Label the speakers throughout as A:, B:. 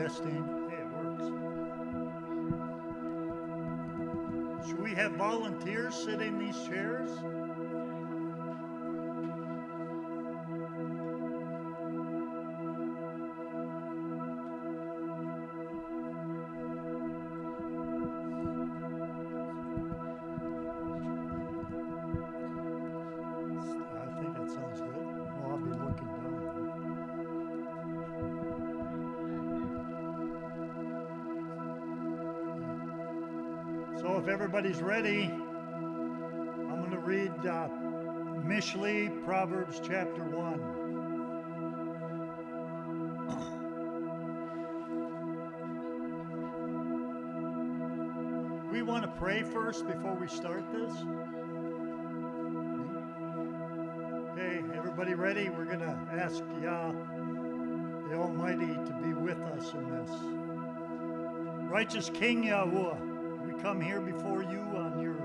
A: Testing. Hey, it works. Should we have volunteers sit in these chairs? I think that sounds good. Well, I'll be looking down. So if everybody's ready, I'm going to read Mishlei, Proverbs chapter 1. We want to pray first before we start this. Okay, everybody ready? We're going to ask Yah, the Almighty, to be with us in this. Righteous King Yahuwah, we come here before you on your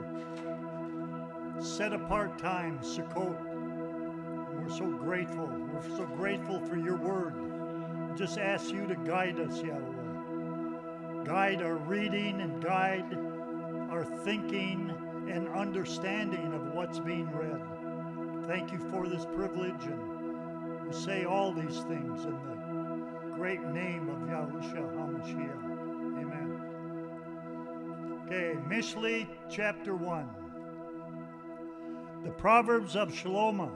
A: set-apart time, Sukkot. And we're so grateful. We're so grateful for your word. We just ask you to guide us, Yahuwah. Guide our reading and guide our thinking and understanding of what's being read. Thank you for this privilege, and we say all these things in the great name of Yahushua HaMashiach. Amen. Okay, Mishlei chapter 1. The Proverbs of Shlomo,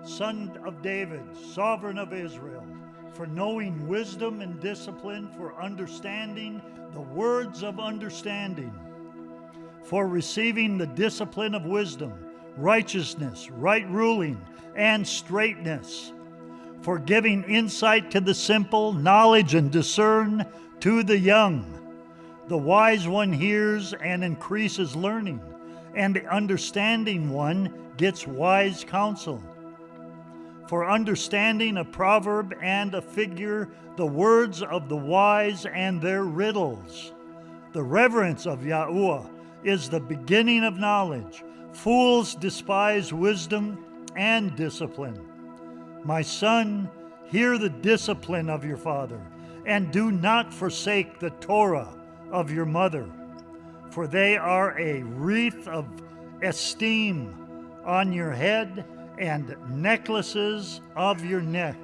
A: son of David, sovereign of Israel, for knowing wisdom and discipline, for understanding the words of understanding, for receiving the discipline of wisdom, righteousness, right ruling, and straightness, for giving insight to the simple, knowledge and discern to the young. The wise one hears and increases learning, and the understanding one gets wise counsel. For understanding a proverb and a figure, the words of the wise and their riddles. The reverence of Yahuwah is the beginning of knowledge. Fools despise wisdom and discipline. My son, hear the discipline of your father, and do not forsake the Torah of your mother, for they are a wreath of esteem on your head and necklaces of your neck.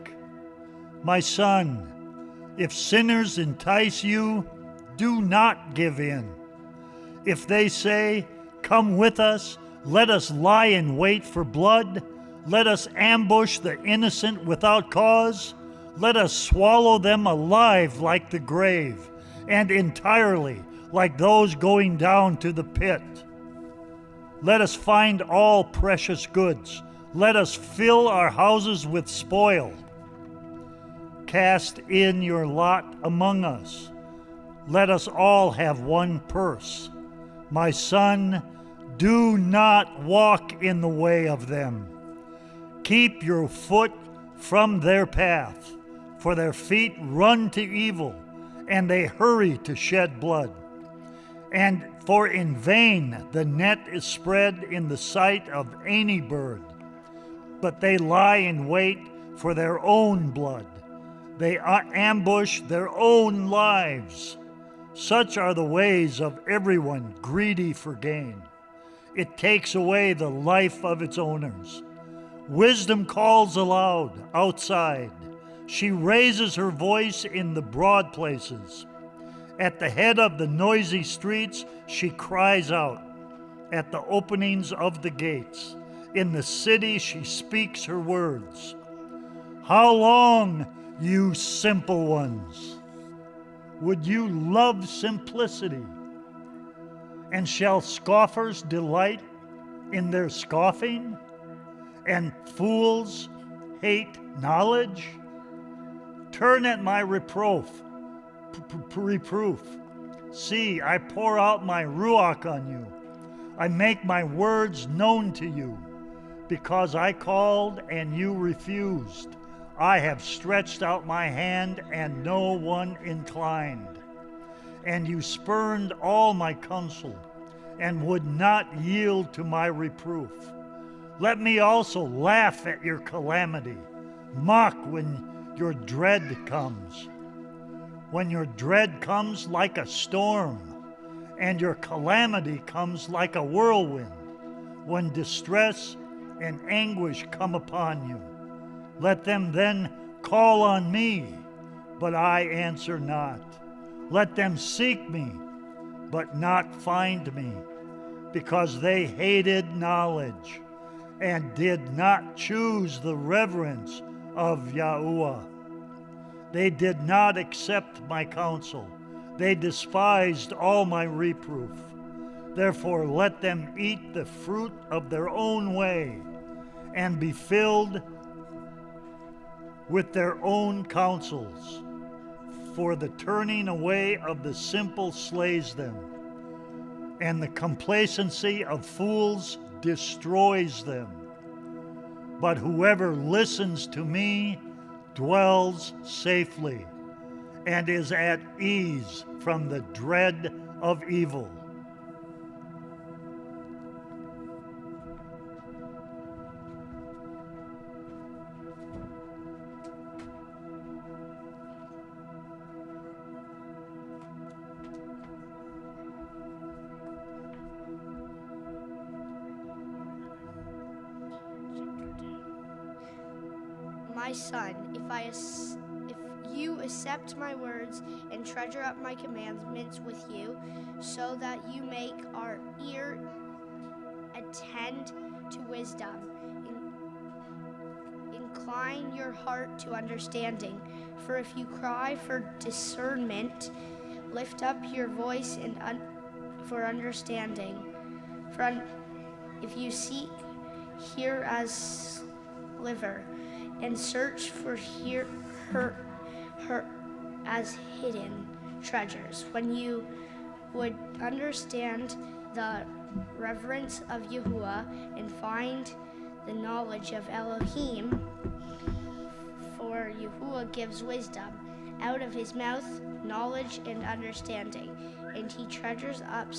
A: My son, if sinners entice you, do not give in. If they say, "Come with us, let us lie in wait for blood, let us ambush the innocent without cause, let us swallow them alive like the grave, and entirely like those going down to the pit. Let us find all precious goods, let us fill our houses with spoil. Cast in your lot among us, let us all have one purse. My son, do not walk in the way of them. Keep your foot from their path, for their feet run to evil, and they hurry to shed blood. And for in vain the net is spread in the sight of any bird, but they lie in wait for their own blood. They ambush their own lives. Such are the ways of everyone greedy for gain. It takes away the life of its owners. Wisdom calls aloud outside. She raises her voice in the broad places. At the head of the noisy streets, she cries out. At the openings of the gates, in the city, she speaks her words. How long, you simple ones? Would you love simplicity? And shall scoffers delight in their scoffing? And fools hate knowledge? Turn at my reproof. See, I pour out my ruach on you. I make my words known to you. Because I called and you refused. I have stretched out my hand and no one inclined. And you spurned all my counsel and would not yield to my reproof. Let me also laugh at your calamity, mock when your dread comes. when your dread comes like a storm, and your calamity comes like a whirlwind, when distress and anguish come upon you. Let them then call on me, but I answer not. Let them seek me, but not find me, because they hated knowledge and did not choose the reverence of Yahuwah. They did not accept my counsel. They despised all my reproof. Therefore let them eat the fruit of their own way and be filled with their own counsels. For the turning away of the simple slays them, and the complacency of fools destroys them. But whoever listens to me dwells safely and is at ease from the dread of evil.
B: My son, if you accept my words and treasure up my commandments with you, so that you make our ear attend to wisdom, incline your heart to understanding. For if you cry for discernment, lift up your voice for understanding. If you seek, hear as liver, and search for her as hidden treasures. When you would understand the reverence of Yahuwah and find the knowledge of Elohim, for Yahuwah gives wisdom. Out of his mouth knowledge and understanding, and he treasures up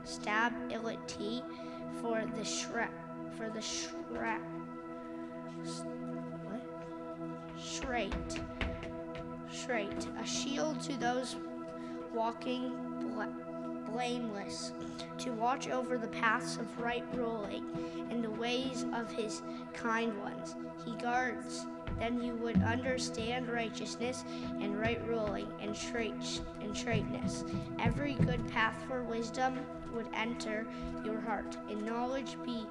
B: stability for the straight, a shield to those walking blameless, to watch over the paths of right ruling and the ways of his kind ones. He guards. Then you would understand righteousness and right ruling and straightness. Every good path for wisdom would enter your heart, and knowledge be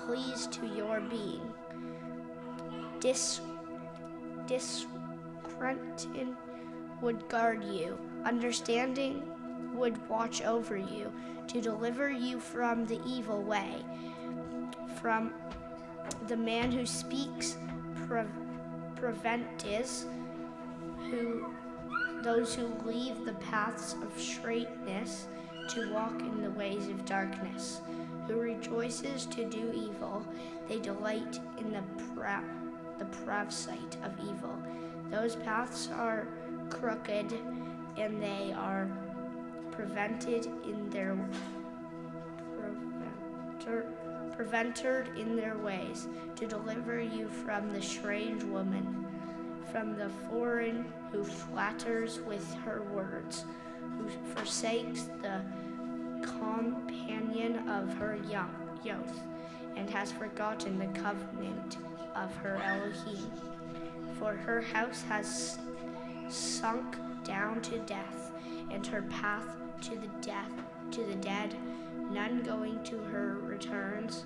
B: pleased to your being. Discretion would guard you. Understanding would watch over you, to deliver you from the evil way, from the man who speaks preventives, those who leave the paths of straightness to walk in the ways of darkness, who rejoices to do evil. They delight in the proud sight of evil. Those paths are crooked, and they are prevented in their ways, to deliver you from the strange woman, from the foreign who flatters with her words, who forsakes the companion of her youth, and has forgotten the covenant of her Elohim. For her house has sunk down to death, and her path to the dead. None going to her returns,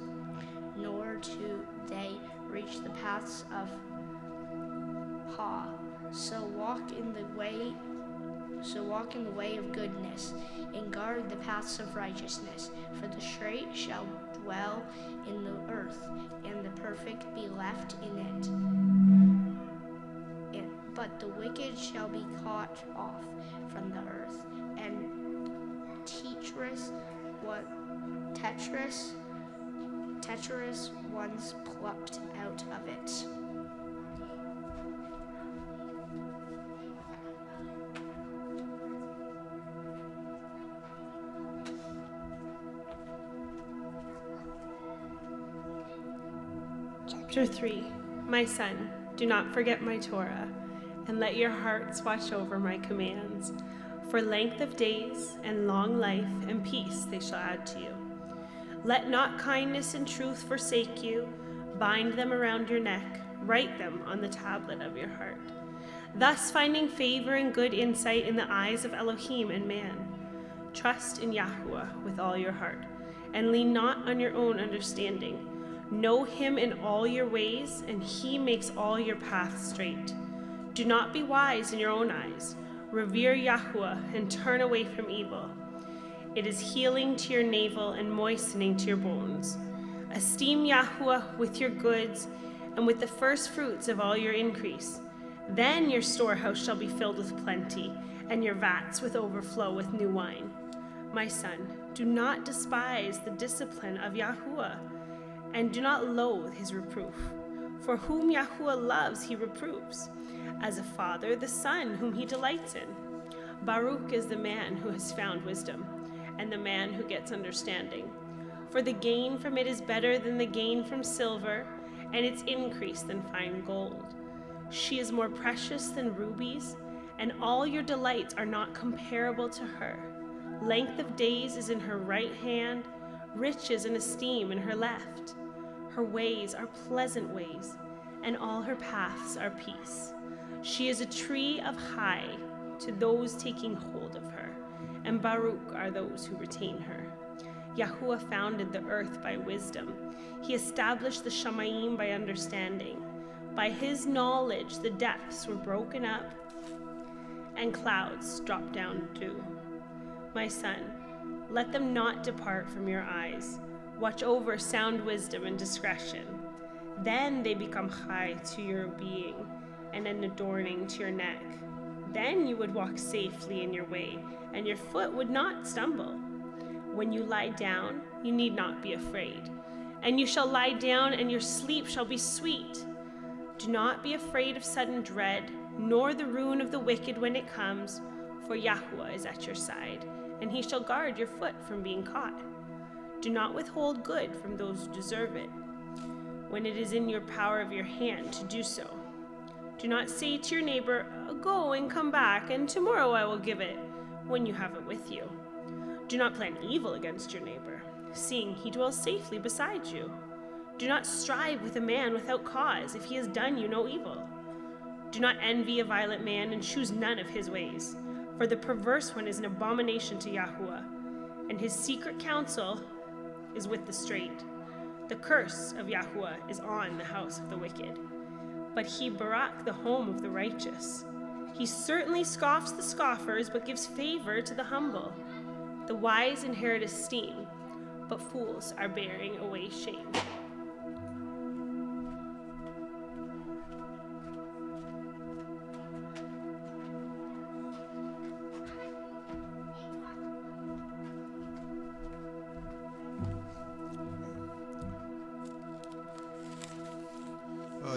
B: nor do they reach the paths of Ha. So walk in the way of goodness, and guard the paths of righteousness. For the straight shall dwell in the earth, and the perfect be left in it. But the wicked shall be cut off from the earth, and treacherous ones plucked out of it.
C: Chapter 3. My son, do not forget my Torah, and let your hearts watch over my commands. For length of days and long life and peace they shall add to you. Let not kindness and truth forsake you. Bind them around your neck. Write them on the tablet of your heart. Thus finding favor and good insight in the eyes of Elohim and man. Trust in Yahuwah with all your heart, and lean not on your own understanding. Know him in all your ways, and he makes all your paths straight. Do not be wise in your own eyes. Revere Yahuwah and turn away from evil. It is healing to your navel and moistening to your bones. Esteem Yahuwah with your goods and with the first fruits of all your increase. Then your storehouse shall be filled with plenty, and your vats with overflow with new wine. My son, do not despise the discipline of Yahuwah, and do not loathe his reproof. For whom Yahuwah loves, he reproves, as a father the son whom he delights in. Baruch is the man who has found wisdom, and the man who gets understanding. For the gain from it is better than the gain from silver, and its increase than fine gold. She is more precious than rubies, and all your delights are not comparable to her. Length of days is in her right hand, riches and esteem in her left. Her ways are pleasant ways, and all her paths are peace. She is a tree of high to those taking hold of her, and Baruch are those who retain her. Yahuwah founded the earth by wisdom. He established the Shamayim by understanding. By his knowledge the depths were broken up, and clouds dropped down dew. My son, let them not depart from your eyes. Watch over sound wisdom and discretion. Then they become high to your being, and an adorning to your neck. Then you would walk safely in your way, and your foot would not stumble. When you lie down, you need not be afraid. And you shall lie down, and your sleep shall be sweet. Do not be afraid of sudden dread, nor the ruin of the wicked when it comes, for Yahuwah is at your side, and he shall guard your foot from being caught. Do not withhold good from those who deserve it, when it is in your power of your hand to do so. Do not say to your neighbor, "Go and come back, and tomorrow I will give it," when you have it with you. Do not plan evil against your neighbor, seeing he dwells safely beside you. Do not strive with a man without cause, if he has done you no evil. Do not envy a violent man, and choose none of his ways, for the perverse one is an abomination to Yahuwah, and his secret counsel is with the straight. The curse of Yahuwah is on the house of the wicked, but he barak the home of the righteous. He certainly scoffs the scoffers, but gives favor to the humble. The wise inherit esteem, but fools are bearing away shame.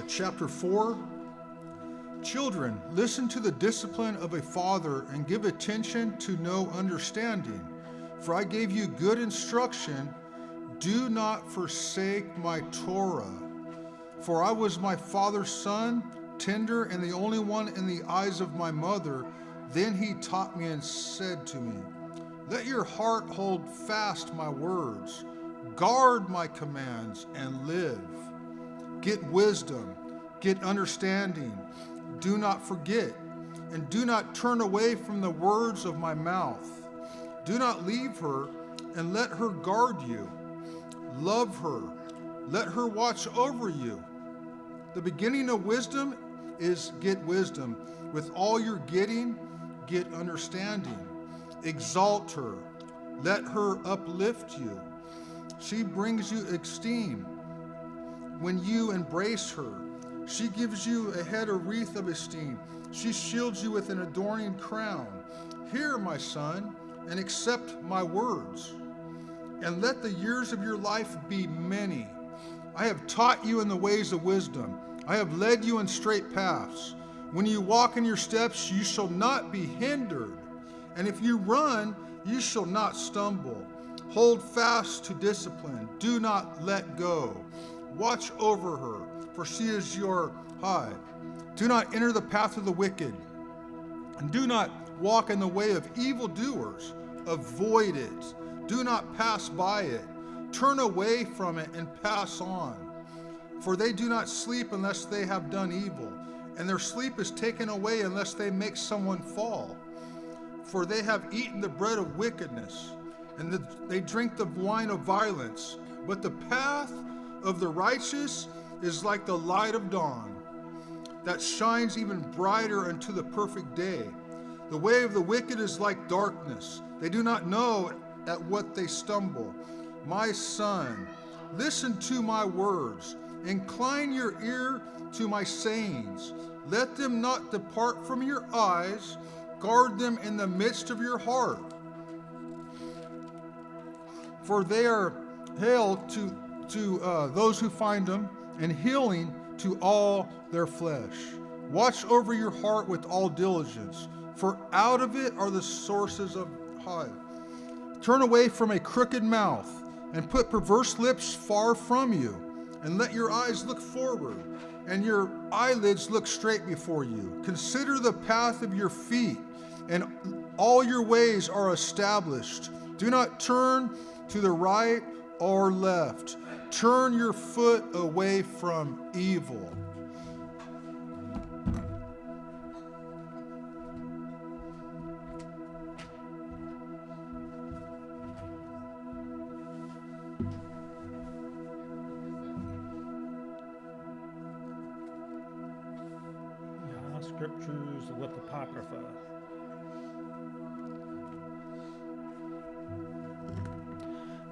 D: Chapter 4. Children, listen to the discipline of a father and give attention to know understanding. For I gave you good instruction. Do not forsake my Torah. For I was my father's son, tender and the only one in the eyes of my mother. Then he taught me and said to me, let your heart hold fast my words. Guard my commands and live. Get wisdom, get understanding. Do not forget, and do not turn away from the words of my mouth. Do not leave her, and let her guard you. Love her, let her watch over you. The beginning of wisdom is get wisdom. With all your getting, get understanding. Exalt her, let her uplift you. She brings you esteem. When you embrace her, she gives you a head, a wreath of esteem. She shields you with an adorning crown. Hear, my son, and accept my words, and let the years of your life be many. I have taught you in the ways of wisdom. I have led you in straight paths. When you walk in your steps, you shall not be hindered. And if you run, you shall not stumble. Hold fast to discipline. Do not let go. Watch over her, for she is your hide. Do not enter the path of the wicked, and do not walk in the way of evildoers. Avoid it. Do not pass by it. Turn away from it and pass on. For they do not sleep unless they have done evil, and their sleep is taken away unless they make someone fall. For they have eaten the bread of wickedness, and they drink the wine of violence. But the path of the righteous is like the light of dawn, that shines even brighter unto the perfect day. The way of the wicked is like darkness. They do not know at what they stumble. My son, listen to my words. Incline your ear to my sayings. Let them not depart from your eyes. Guard them in the midst of your heart. For they are hail to those who find them, and healing to all their flesh. Watch over your heart with all diligence, for out of it are the sources of life. Turn away from a crooked mouth, and put perverse lips far from you, and let your eyes look forward, and your eyelids look straight before you. Consider the path of your feet, and all your ways are established. Do not turn to the right or left. Turn your foot away from evil.
E: Scriptures with Apocrypha.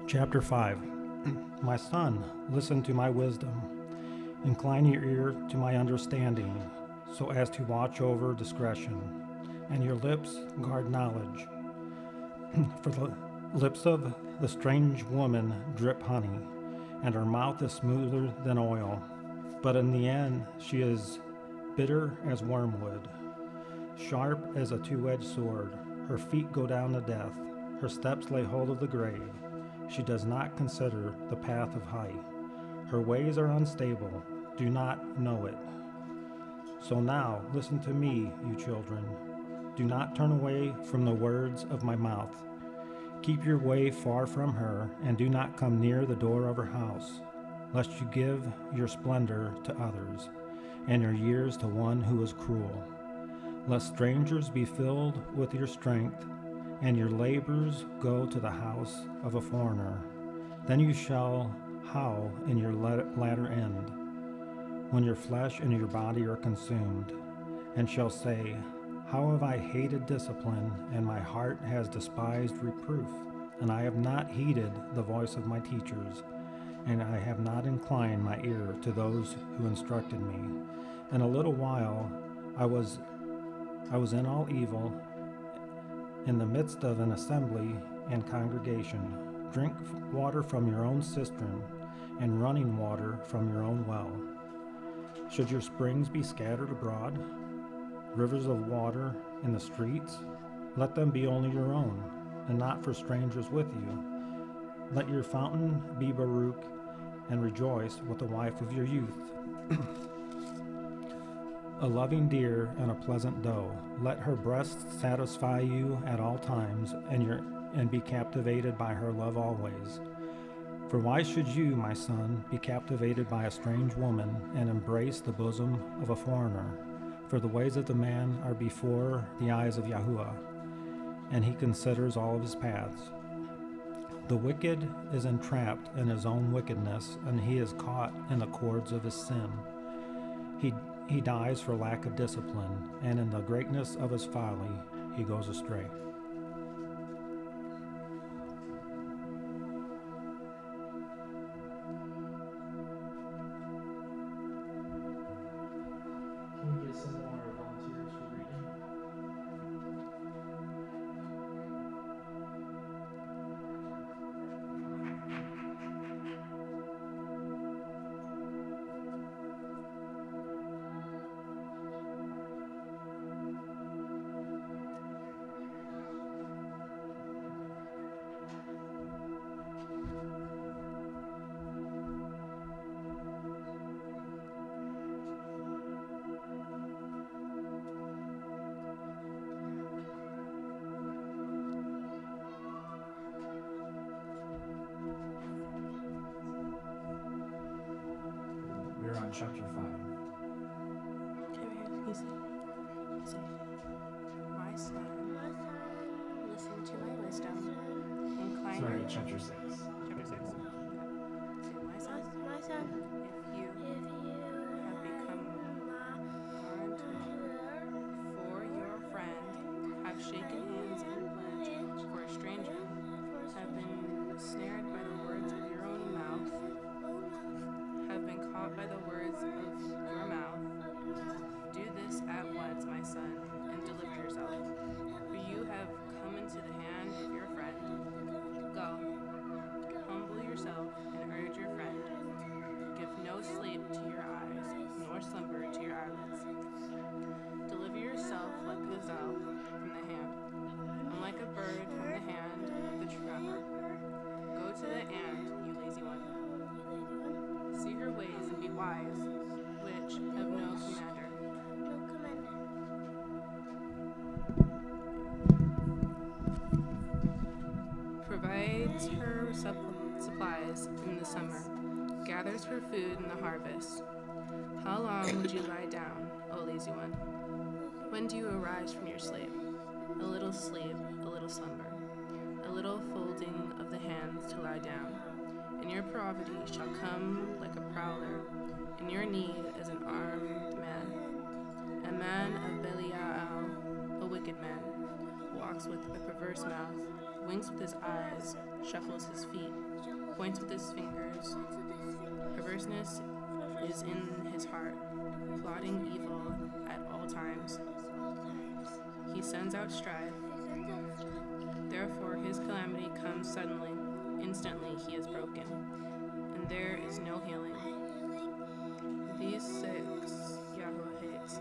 E: Chapter 5. My son, listen to my wisdom. Incline your ear to my understanding, so as to watch over discretion, and your lips guard knowledge. For the lips of the strange woman drip honey, and her mouth is smoother than oil. But in the end she is bitter as wormwood, sharp as a two-edged sword. Her feet go down to death. Her steps lay hold of the grave. She does not consider the path of height. Her ways are unstable. Do not know it. So now listen to me, you children. Do not turn away from the words of my mouth. Keep your way far from her, and do not come near the door of her house, lest you give your splendor to others, and your years to one who is cruel. Lest strangers be filled with your strength, and your labors go to the house of a foreigner. Then you shall howl in your latter end, when your flesh and your body are consumed, and shall say, how have I hated discipline, and my heart has despised reproof, and I have not heeded the voice of my teachers, and I have not inclined my ear to those who instructed me. In a little while I was in all evil, in the midst of an assembly and congregation. Drink water from your own cistern, and running water from your own well. Should your springs be scattered abroad, rivers of water in the streets? Let them be only your own, and not for strangers with you. Let your fountain be Baruch, and rejoice with the wife of your youth. A loving deer and a pleasant doe, let her breast satisfy you at all times, and be captivated by her love always. For why should you, my son, be captivated by a strange woman, and embrace the bosom of a foreigner? For the ways of the man are before the eyes of Yahuwah, and he considers all of his paths. The wicked is entrapped in his own wickedness, and he is caught in the cords of his sin. He dies for lack of discipline, and in the greatness of his folly he goes astray.
F: Can we get some more volunteers for reading? chapter 5.
G: My son, listen to my wisdom. Incline
F: Sorry,
G: your
F: chapter 6.
G: Chapter 6. Say, my son, if you have become warrant for your friend, have shaken hands and pledged for a stranger, have been snared by the words of your own mouth, have been caught by the words of your mouth, do this at once, my son, and deliver yourself. For you have come into the hand of your friend. Go, humble yourself and urge your friend. Give no sleep to your eyes, nor slumber to your eyelids. Deliver yourself like a gazelle from the hand, and like a bird from the hand of the trapper. Go to the ant, you lazy one. See her ways and be wise, which have no commander. Provides her supplies in the summer, gathers her food in the harvest. How long would you lie down, O lazy one? When do you arise from your sleep? A little sleep, a little slumber, a little folding of the hands to lie down. And your poverty shall come like a prowler, and your need as an armed man of Belial, a wicked man, walks with a perverse mouth, winks with his eyes, shuffles his feet, points with his fingers. Perverseness is in his heart, plotting evil at all times. He sends out strife. Therefore his calamity comes suddenly. Instantly he is broken, and there is no healing. These 6 Yahweh hates,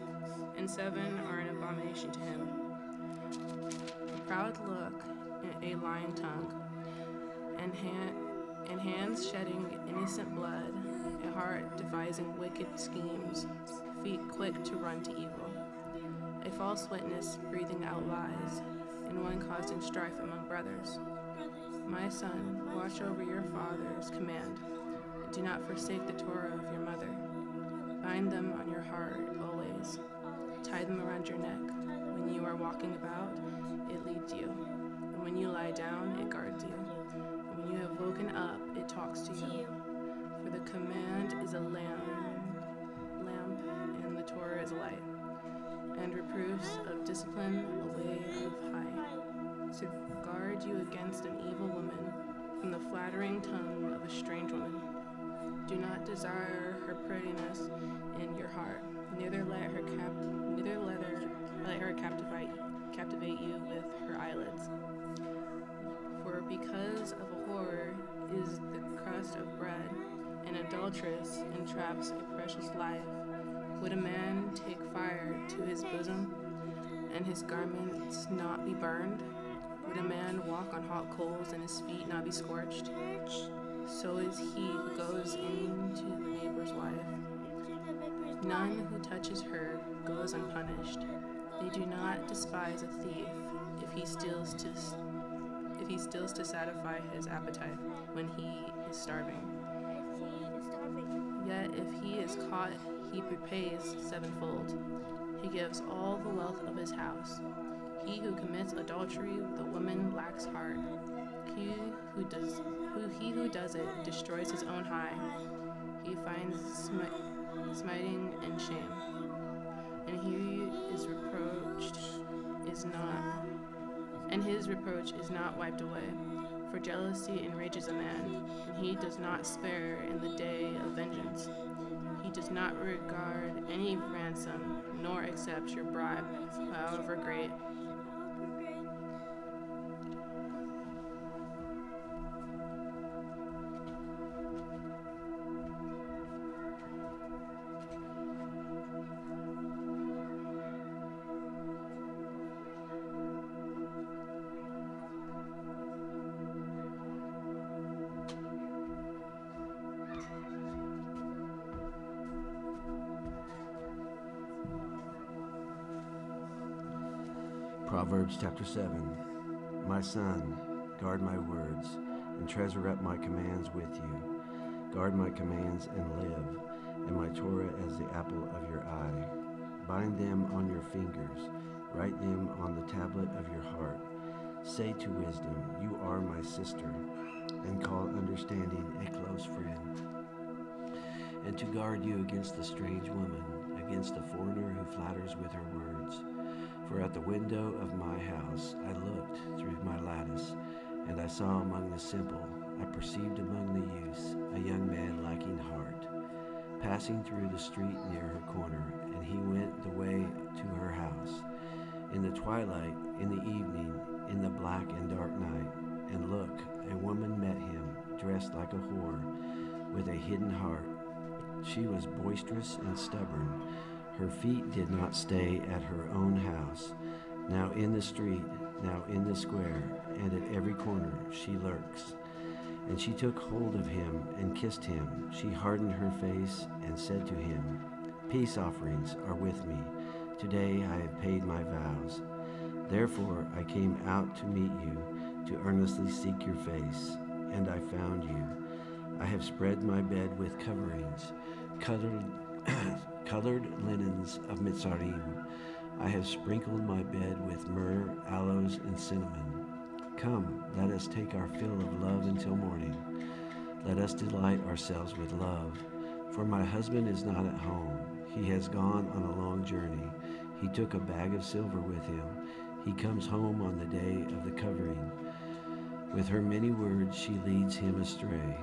G: and 7 are an abomination to him. A proud look, a lying tongue, and hands shedding innocent blood, a heart devising wicked schemes, feet quick to run to evil, a false witness breathing out lies, and one causing strife among brothers. My son, watch over your father's command, and do not forsake the Torah of your mother. Bind them on your heart always. Tie them around your neck. When you are walking about, it leads you. And when you lie down, it guards you. And when you have woken up, it talks to you. For the command is a lamp, and the Torah is a light. And reproofs of discipline a way of high. To guard you against an evil woman, from the flattering tongue of a strange woman. Do not desire her prettiness in your heart, neither let her captivate you with her eyelids. For because of a whore is the crust of bread, and adulteress entraps a precious life. Would a man take fire to his bosom, and his garments not be burned? Would a man walk on hot coals and his feet not be scorched? So is he who goes into the neighbor's wife. None who touches her goes unpunished. They do not despise a thief if he steals to satisfy his appetite when he is starving. Yet if he is caught, he repays sevenfold. He gives all the wealth of his house. He who commits adultery with a woman lacks heart. He who does it destroys his own high. He finds smiting and shame. And his reproach is not wiped away. For jealousy enrages a man, and he does not spare in the day of vengeance. He does not regard any ransom, nor accepts your bribe, however great.
H: Proverbs chapter 7. My son, guard my words, and treasure up my commands with you. Guard my commands and live, and my Torah as the apple of your eye. Bind them on your fingers, write them on the tablet of your heart. Say to wisdom, you are my sister, and call understanding a close friend. And to guard you against the strange woman, against the foreigner who flatters with her words. For at the window of my house I looked through my lattice, and I saw among the simple, I perceived among the youths, a young man lacking heart, passing through the street near her corner, and he went the way to her house. In the twilight, in the evening, in the black and dark night, and look, a woman met him, dressed like a whore, with a hidden heart. She was boisterous and stubborn. Her feet did not stay at her own house. Now in the street, now in the square, and at every corner she lurks. And she took hold of him and kissed him. She hardened her face and said to him, peace offerings are with me. Today I have paid my vows. Therefore I came out to meet you, to earnestly seek your face, and I found you. I have spread my bed with coverings, colored linens of Mitzarim. I have sprinkled my bed with myrrh, aloes, and cinnamon. Come, let us take our fill of love until morning. Let us delight ourselves with love. For my husband is not at home. He has gone on a long journey. He took a bag of silver with him. He comes home on the day of the covering. With her many words she leads him astray.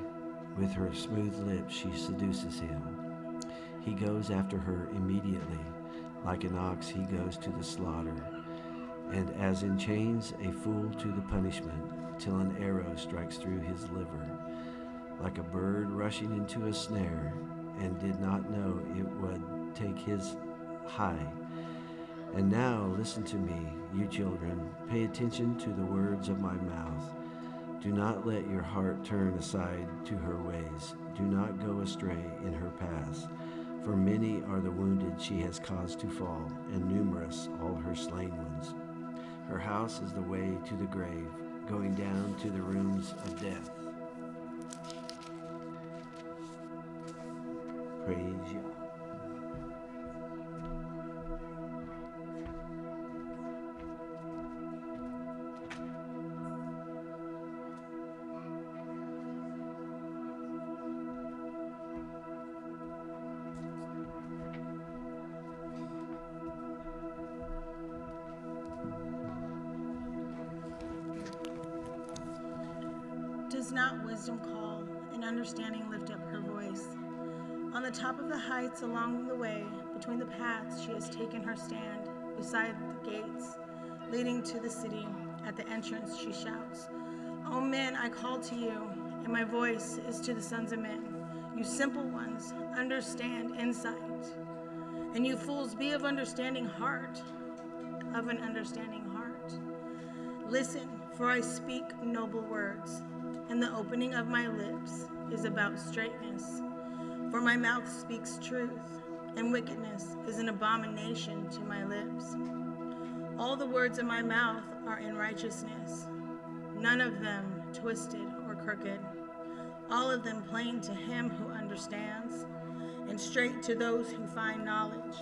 H: With her smooth lips she seduces him. He goes after her immediately. Like an ox he goes to the slaughter. And as in chains a fool to the punishment, till an arrow strikes through his liver. Like a bird rushing into a snare, and did not know it would take his high. And now listen to me, you children, pay attention to the words of my mouth. Do not let your heart turn aside to her ways. Do not go astray in her paths. For many are the wounded she has caused to fall, and numerous all her slain ones. Her house is the way to the grave, going down to the rooms of death. Praise Yah.
I: Does not wisdom call, and understanding lift up her voice? On the top of the heights along the way, between the paths she has taken her stand, beside the gates leading to the city, at the entrance she shouts, O men, I call to you, and my voice is to the sons of men. You simple ones, understand insight, and you fools, be of understanding heart, of an understanding heart. Listen, for I speak noble words, and the opening of my lips is about straightness. For my mouth speaks truth, and wickedness is an abomination to my lips. All the words of my mouth are in righteousness, none of them twisted or crooked. All of them plain to him who understands, and straight to those who find knowledge.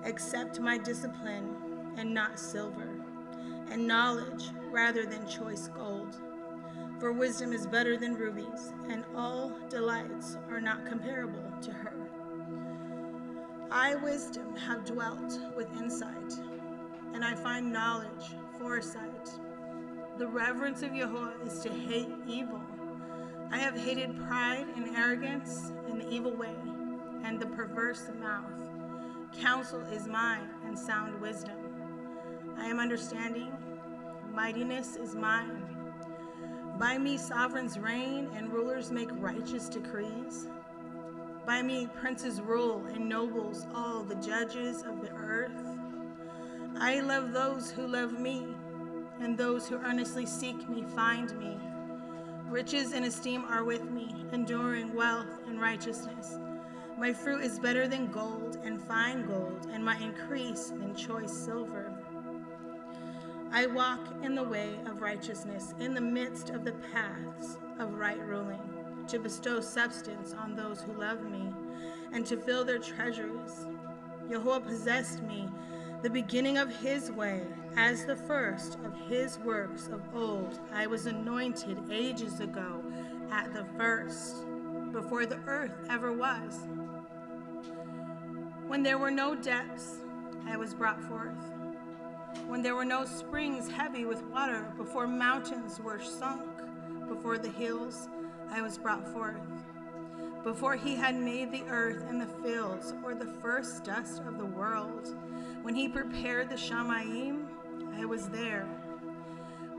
I: Accept my discipline and not silver, and knowledge rather than choice gold. For wisdom is better than rubies, and all delights are not comparable to her. I, wisdom, have dwelt with insight, and I find knowledge, foresight. The reverence of Yahuwah is to hate evil. I have hated pride and arrogance and the evil way, and the perverse mouth. Counsel is mine, and sound wisdom. I am understanding, mightiness is mine. By me sovereigns reign, and rulers make righteous decrees. By me princes rule, and nobles all the judges of the earth. I love those who love me, and those who earnestly seek me find me. Riches and esteem are with me, enduring wealth and righteousness. My fruit is better than gold and fine gold, and my increase than choice silver. I walk in the way of righteousness, in the midst of the paths of right ruling, to bestow substance on those who love me, and to fill their treasuries. Yahuwah possessed me, the beginning of his way, as the first of his works of old. I was anointed ages ago at the first, before the earth ever was. When there were no depths, I was brought forth. When there were no springs heavy with water, before mountains were sunk, before the hills, I was brought forth. Before he had made the earth and the fields, or the first dust of the world, when he prepared the Shamayim, I was there.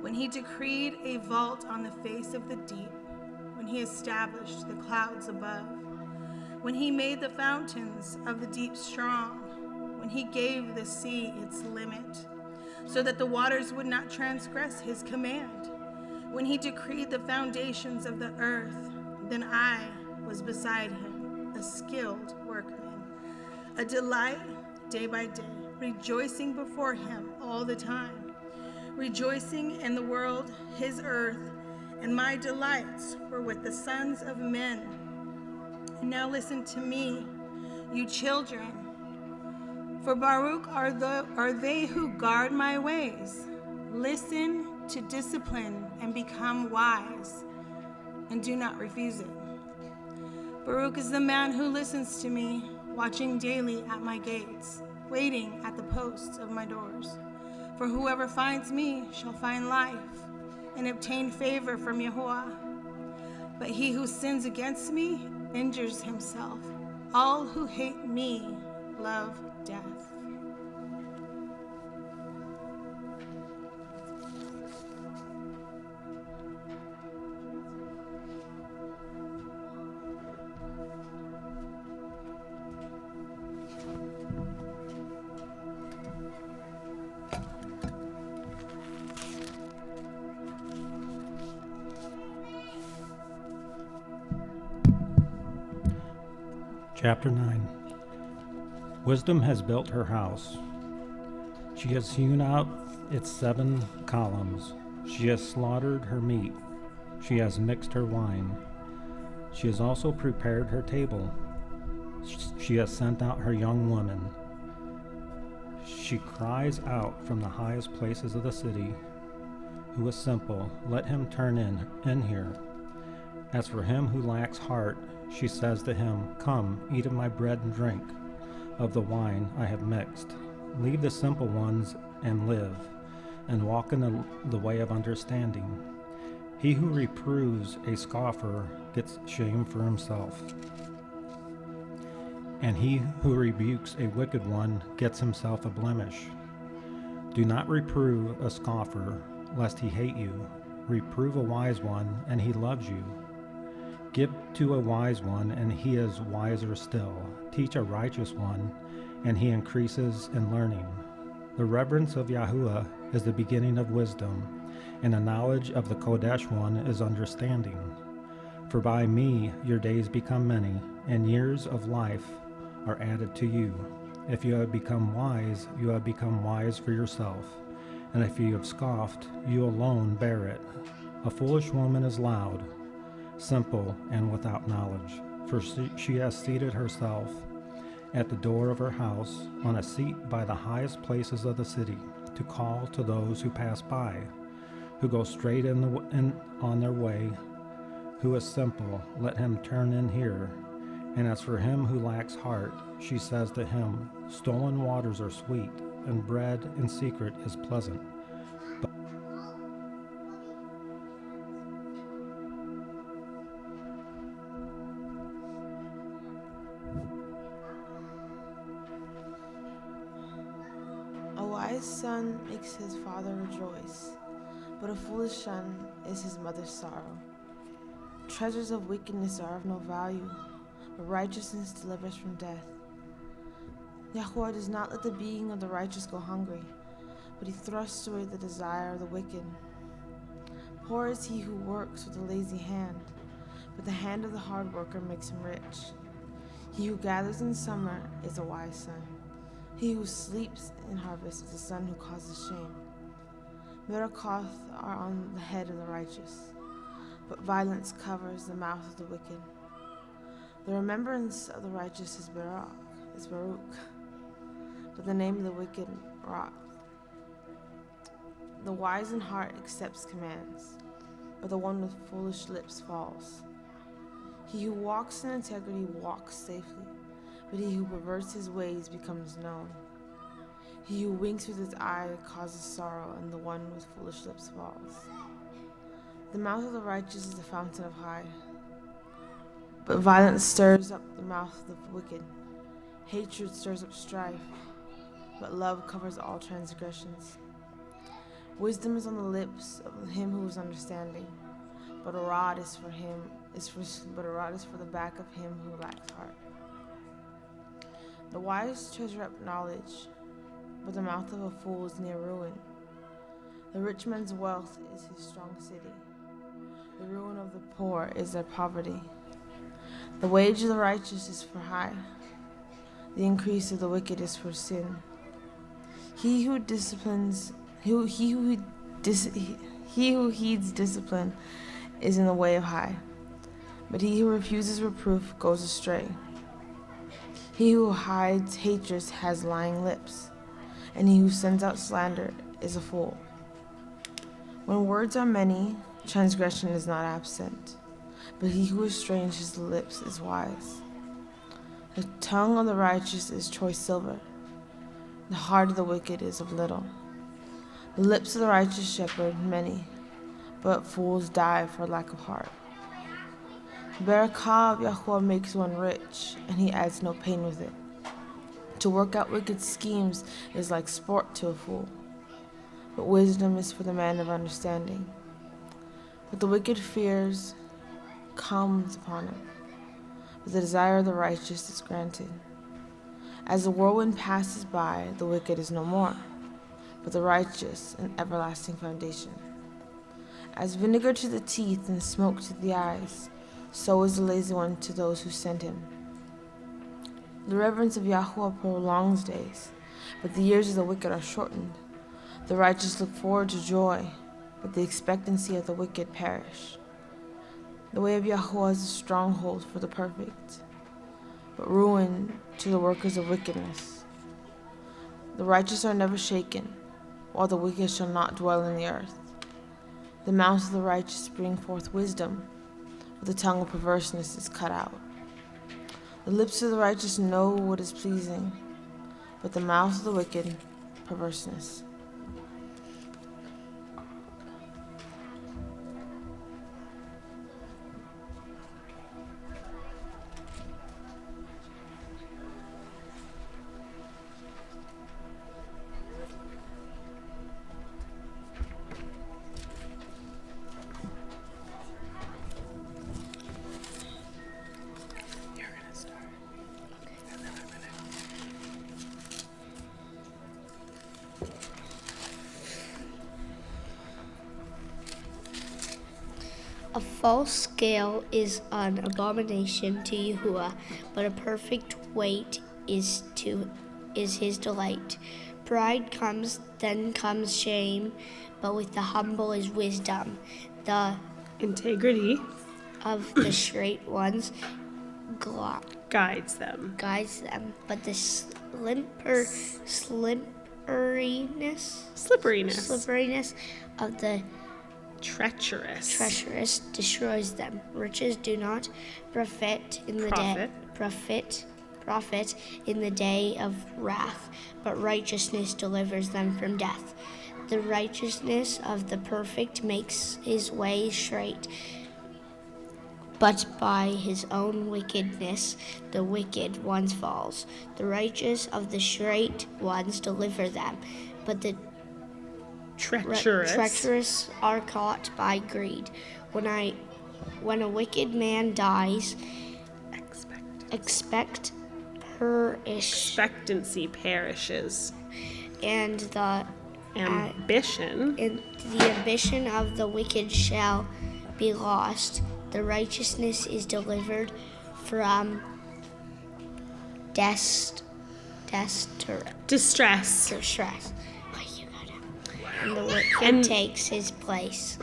I: When he decreed a vault on the face of the deep, when he established the clouds above, when he made the fountains of the deep strong, when he gave the sea its limit, so that the waters would not transgress his command, when he decreed the foundations of the earth, then I was beside him, a skilled workman, a delight day by day, rejoicing before him all the time, rejoicing in the world, his earth, and my delights were with the sons of men. And now listen to me, you children, for Baruch are they who guard my ways. Listen to discipline and become wise, and do not refuse it. Baruch is the man who listens to me, watching daily at my gates, waiting at the posts of my doors. For whoever finds me shall find life and obtain favor from Yahuwah. But he who sins against me injures himself. All who hate me love death.
E: Chapter 9. Wisdom has built her house. She has hewn out its 7 columns. She has slaughtered her meat. She has mixed her wine. She has also prepared her table. She has sent out her young women. She cries out from the highest places of the city. Who is simple, let him turn in here. As for him who lacks heart, she says to him, Come, eat of my bread and drink of the wine I have mixed. Leave the simple ones and live, and walk in the way of understanding. He who reproves a scoffer gets shame for himself, and he who rebukes a wicked one gets himself a blemish. Do not reprove a scoffer, lest he hate you. Reprove a wise one, and he loves you. Give to a wise one, and he is wiser still. Teach a righteous one, and he increases in learning. The reverence of Yahuwah is the beginning of wisdom, and the knowledge of the Kodesh one is understanding. For by me your days become many, and years of life are added to you. If you have become wise, you have become wise for yourself, and if you have scoffed, you alone bear it. A foolish woman is loud, simple and without knowledge, for she has seated herself at the door of her house on a seat by the highest places of the city, to call to those who pass by, who go straight on their way. Who is simple, let him turn in here. And as for him who lacks heart, she says to him, Stolen waters are sweet, and bread in secret is pleasant.
J: A wise son makes his father rejoice, but a foolish son is his mother's sorrow. Treasures of wickedness are of no value, but righteousness delivers from death. Yahuwah does not let the being of the righteous go hungry, but he thrusts away the desire of the wicked. Poor is he who works with a lazy hand, but the hand of the hard worker makes him rich. He who gathers in summer is a wise son. He who sleeps in harvest is a son who causes shame. Miracles are on the head of the righteous, but violence covers the mouth of the wicked. The remembrance of the righteous is Baruch, but the name of the wicked rot. The wise in heart accepts commands, but the one with foolish lips falls. He who walks in integrity walks safely, but he who perverts his ways becomes known. He who winks with his eye causes sorrow, and the one with foolish lips falls. The mouth of the righteous is the fountain of high, but violence stirs up the mouth of the wicked. Hatred stirs up strife, but love covers all transgressions. Wisdom is on the lips of him who is understanding, but a rod is for the back of him who lacks heart. The wise treasure up knowledge, but the mouth of a fool is near ruin. The rich man's wealth is his strong city. The ruin of the poor is their poverty. The wage of the righteous is for high. The increase of the wicked is for sin. He who heeds discipline is in the way of high, but he who refuses reproof goes astray. He who hides hatred has lying lips, and he who sends out slander is a fool. When words are many, transgression is not absent, but he who restrains his lips is wise. The tongue of the righteous is choice silver, the heart of the wicked is of little. The lips of the righteous shepherd many, but fools die for lack of heart. Barakah of Yahweh makes one rich, and he adds no pain with it. To work out wicked schemes is like sport to a fool, but wisdom is for the man of understanding. But the wicked fears comes upon him, but the desire of the righteous is granted. As the whirlwind passes by, the wicked is no more, but the righteous an everlasting foundation. As vinegar to the teeth and smoke to the eyes, so is the lazy one to those who send him. The reverence of Yahweh prolongs days, but the years of the wicked are shortened. The righteous look forward to joy, but the expectancy of the wicked perish. The way of Yahweh is a stronghold for the perfect, but ruin to the workers of wickedness. The righteous are never shaken, while the wicked shall not dwell in the earth. The mouth of the righteous bring forth wisdom, but the tongue of perverseness is cut out. The lips of the righteous know what is pleasing, but the mouth of the wicked, perverseness.
B: A false scale is an abomination to Yahuwah, but a perfect weight is his delight. Pride comes, then comes shame, but with the humble is wisdom. The
C: integrity
B: of the straight ones
C: guides them,
B: but the slipperiness of the treacherous destroys them. Riches do not profit in the day of wrath, but righteousness delivers them from death. The righteousness of the perfect makes his way straight, but by his own wickedness the wicked ones falls. The righteous of the straight ones deliver them, but the treacherous are caught by greed. When a wicked man dies,
C: expectancy perishes,
B: and the
C: ambition
B: of the wicked shall be lost. The righteousness is delivered from distress. And the wicked takes his place.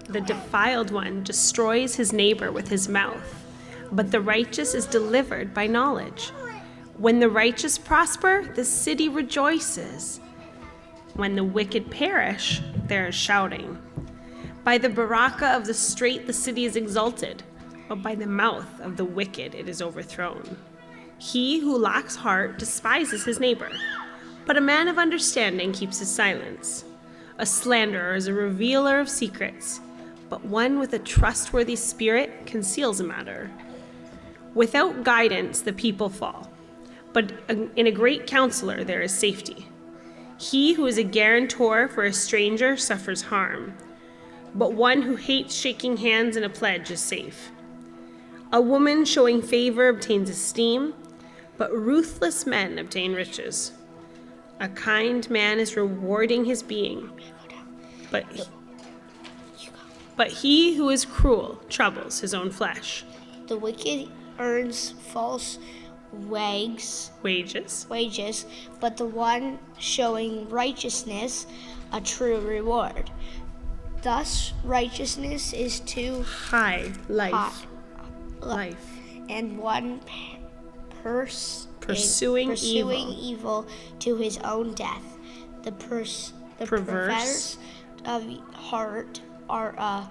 C: The defiled one destroys his neighbor with his mouth, but the righteous is delivered by knowledge. When the righteous prosper, the city rejoices. When the wicked perish, there is shouting. By the baraka of the straight the city is exalted, but by the mouth of the wicked it is overthrown. He who lacks heart despises his neighbor, but a man of understanding keeps his silence. A slanderer is a revealer of secrets, but one with a trustworthy spirit conceals a matter. Without guidance the people fall, but in a great counselor there is safety. He who is a guarantor for a stranger suffers harm, but one who hates shaking hands in a pledge is safe. A woman showing favor obtains esteem, but ruthless men obtain riches. A kind man is rewarding his being, but he who is cruel troubles his own flesh.
B: The wicked earns false wages, but the one showing righteousness a true reward. Thus righteousness is too
C: high life,
B: and one
C: pursuing
B: evil to his own death. The perverse of heart are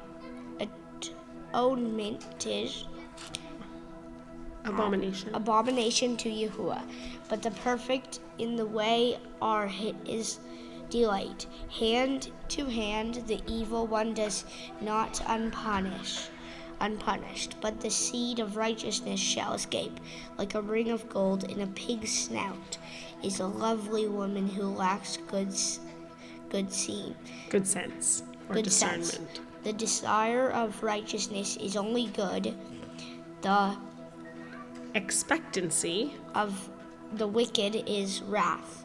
B: abomination to Yahuwah, but the perfect in the way are his delight. Hand to hand the evil one does not unpunished, but the seed of righteousness shall escape. Like a ring of gold in a pig's snout is a lovely woman who lacks good sense or discernment. The desire of righteousness is only good. The
C: expectancy
B: of the wicked is wrath.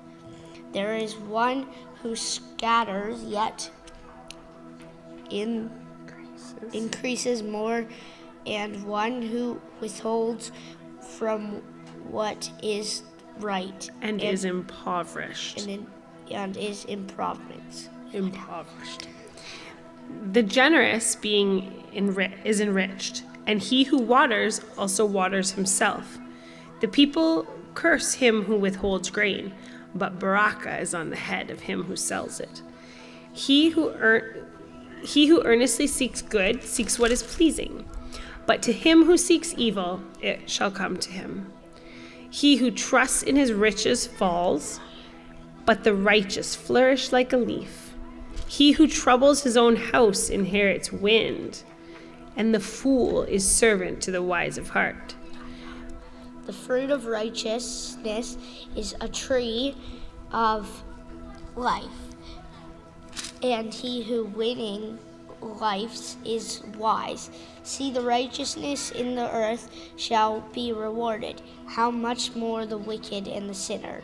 B: There is one who scatters, yet increases more, and one who withholds from what is right
C: and is impoverished.
B: And is impoverished.
C: The generous is enriched, and he who waters also waters himself. The people curse him who withholds grain, but baraka is on the head of him who sells it. He who earnestly seeks good seeks what is pleasing, but to him who seeks evil it shall come to him. He who trusts in his riches falls, but the righteous flourish like a leaf. He who troubles his own house inherits wind, and the fool is servant to the wise of heart.
B: The fruit of righteousness is a tree of life, and he who winning life is wise. See, the righteousness in the earth shall be rewarded. How much more the wicked and the sinner?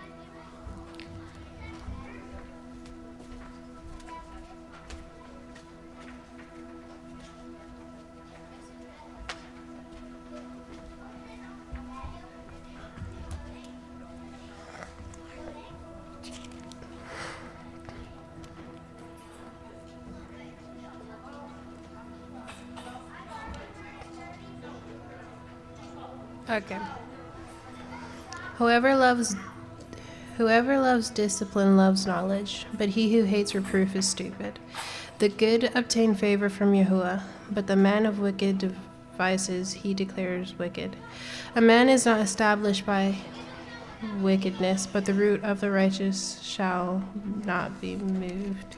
K: Okay. Whoever loves discipline loves knowledge, but he who hates reproof is stupid. The good obtain favor from Yahuwah, but the man of wicked devices he declares wicked. A man is not established by wickedness, but the root of the righteous shall not be moved.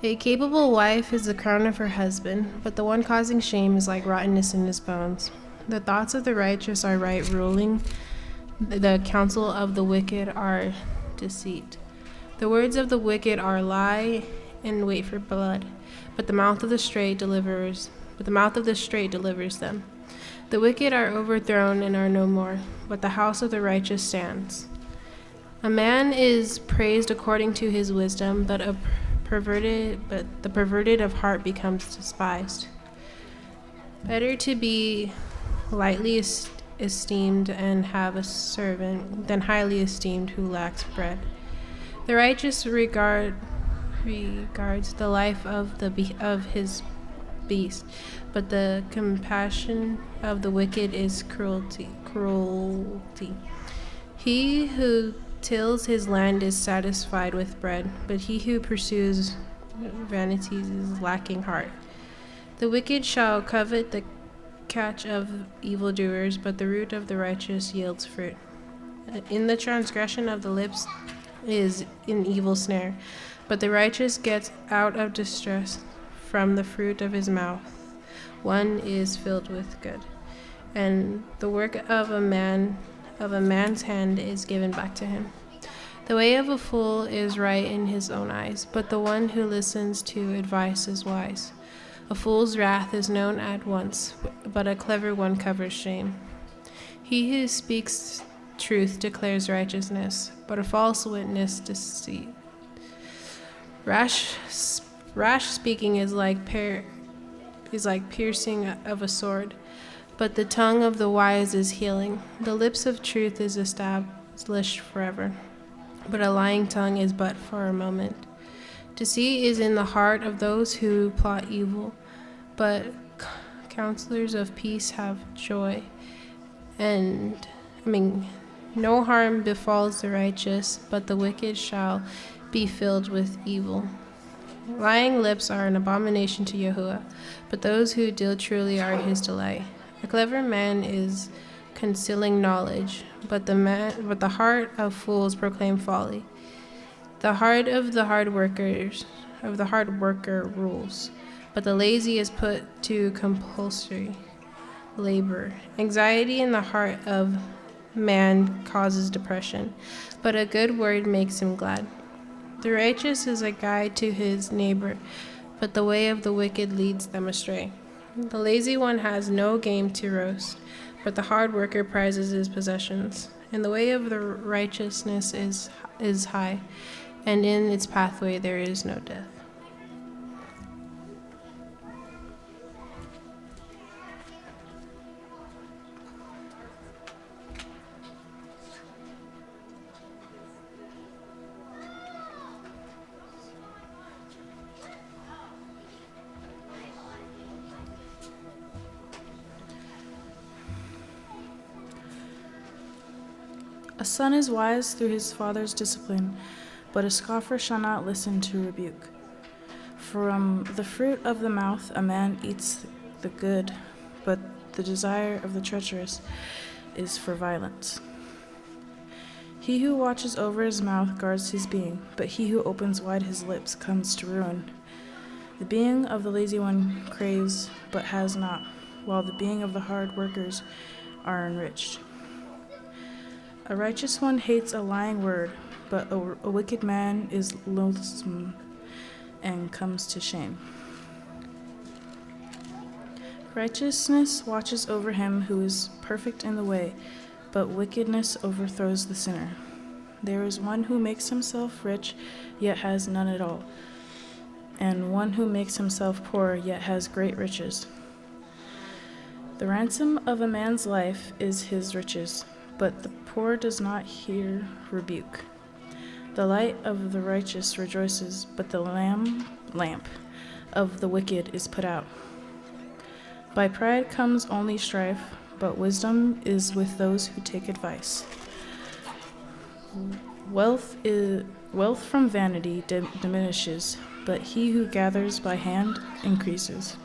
K: A capable wife is the crown of her husband, but the one causing shame is like rottenness in his bones. The thoughts of the righteous are right ruling. The counsel of the wicked are deceit. The words of the wicked are lie and wait for blood, but the mouth of the straight delivers them. The wicked are overthrown and are no more, but the house of the righteous stands. A man is praised according to his wisdom, but the perverted of heart becomes despised. Better to be lightly esteemed and have a servant than highly esteemed who lacks bread. The righteous regards the life of his beast, but the compassion of the wicked is cruelty. He who tills his land is satisfied with bread, but he who pursues vanities is lacking heart. The wicked shall covet the catch of evildoers, but the root of the righteous yields fruit. In the transgression of the lips is an evil snare, but the righteous gets out of distress. From the fruit of his mouth one is filled with good, and the work of a man's hand is given back to him. The way of a fool is right in his own eyes, but the one who listens to advice is wise. A fool's wrath is known at once, but a clever one covers shame. He who speaks truth declares righteousness, but a false witness deceit. Rash speaking is like piercing of a sword, but the tongue of the wise is healing. The lips of truth is established forever, but a lying tongue is but for a moment. Deceit is in the heart of those who plot evil, but counselors of peace have joy. No harm befalls the righteous, but the wicked shall be filled with evil. Lying lips are an abomination to Yahuwah, but those who deal truly are his delight. A clever man is concealing knowledge, but the heart of fools proclaim folly. The heart of the hard worker rules, but the lazy is put to compulsory labor. Anxiety in the heart of man causes depression, but a good word makes him glad. The righteous is a guide to his neighbor, but the way of the wicked leads them astray. The lazy one has no game to roast, but the hard worker prizes his possessions. And the way of the righteousness is high, and in its pathway there is no death.
L: A son is wise through his father's discipline, but a scoffer shall not listen to rebuke. From the fruit of the mouth a man eats the good, but the desire of the treacherous is for violence. He who watches over his mouth guards his being, but he who opens wide his lips comes to ruin. The being of the lazy one craves, but has not, while the being of the hard workers are enriched. A righteous one hates a lying word, but a wicked man is loathsome and comes to shame. Righteousness watches over him who is perfect in the way, but wickedness overthrows the sinner. There is one who makes himself rich, yet has none at all, and one who makes himself poor, yet has great riches. The ransom of a man's life is his riches, but the poor does not hear rebuke. The light of the righteous rejoices, but the lamp of the wicked is put out. By pride comes only strife, but wisdom is with those who take advice. Wealth from vanity diminishes, but he who gathers by hand increases.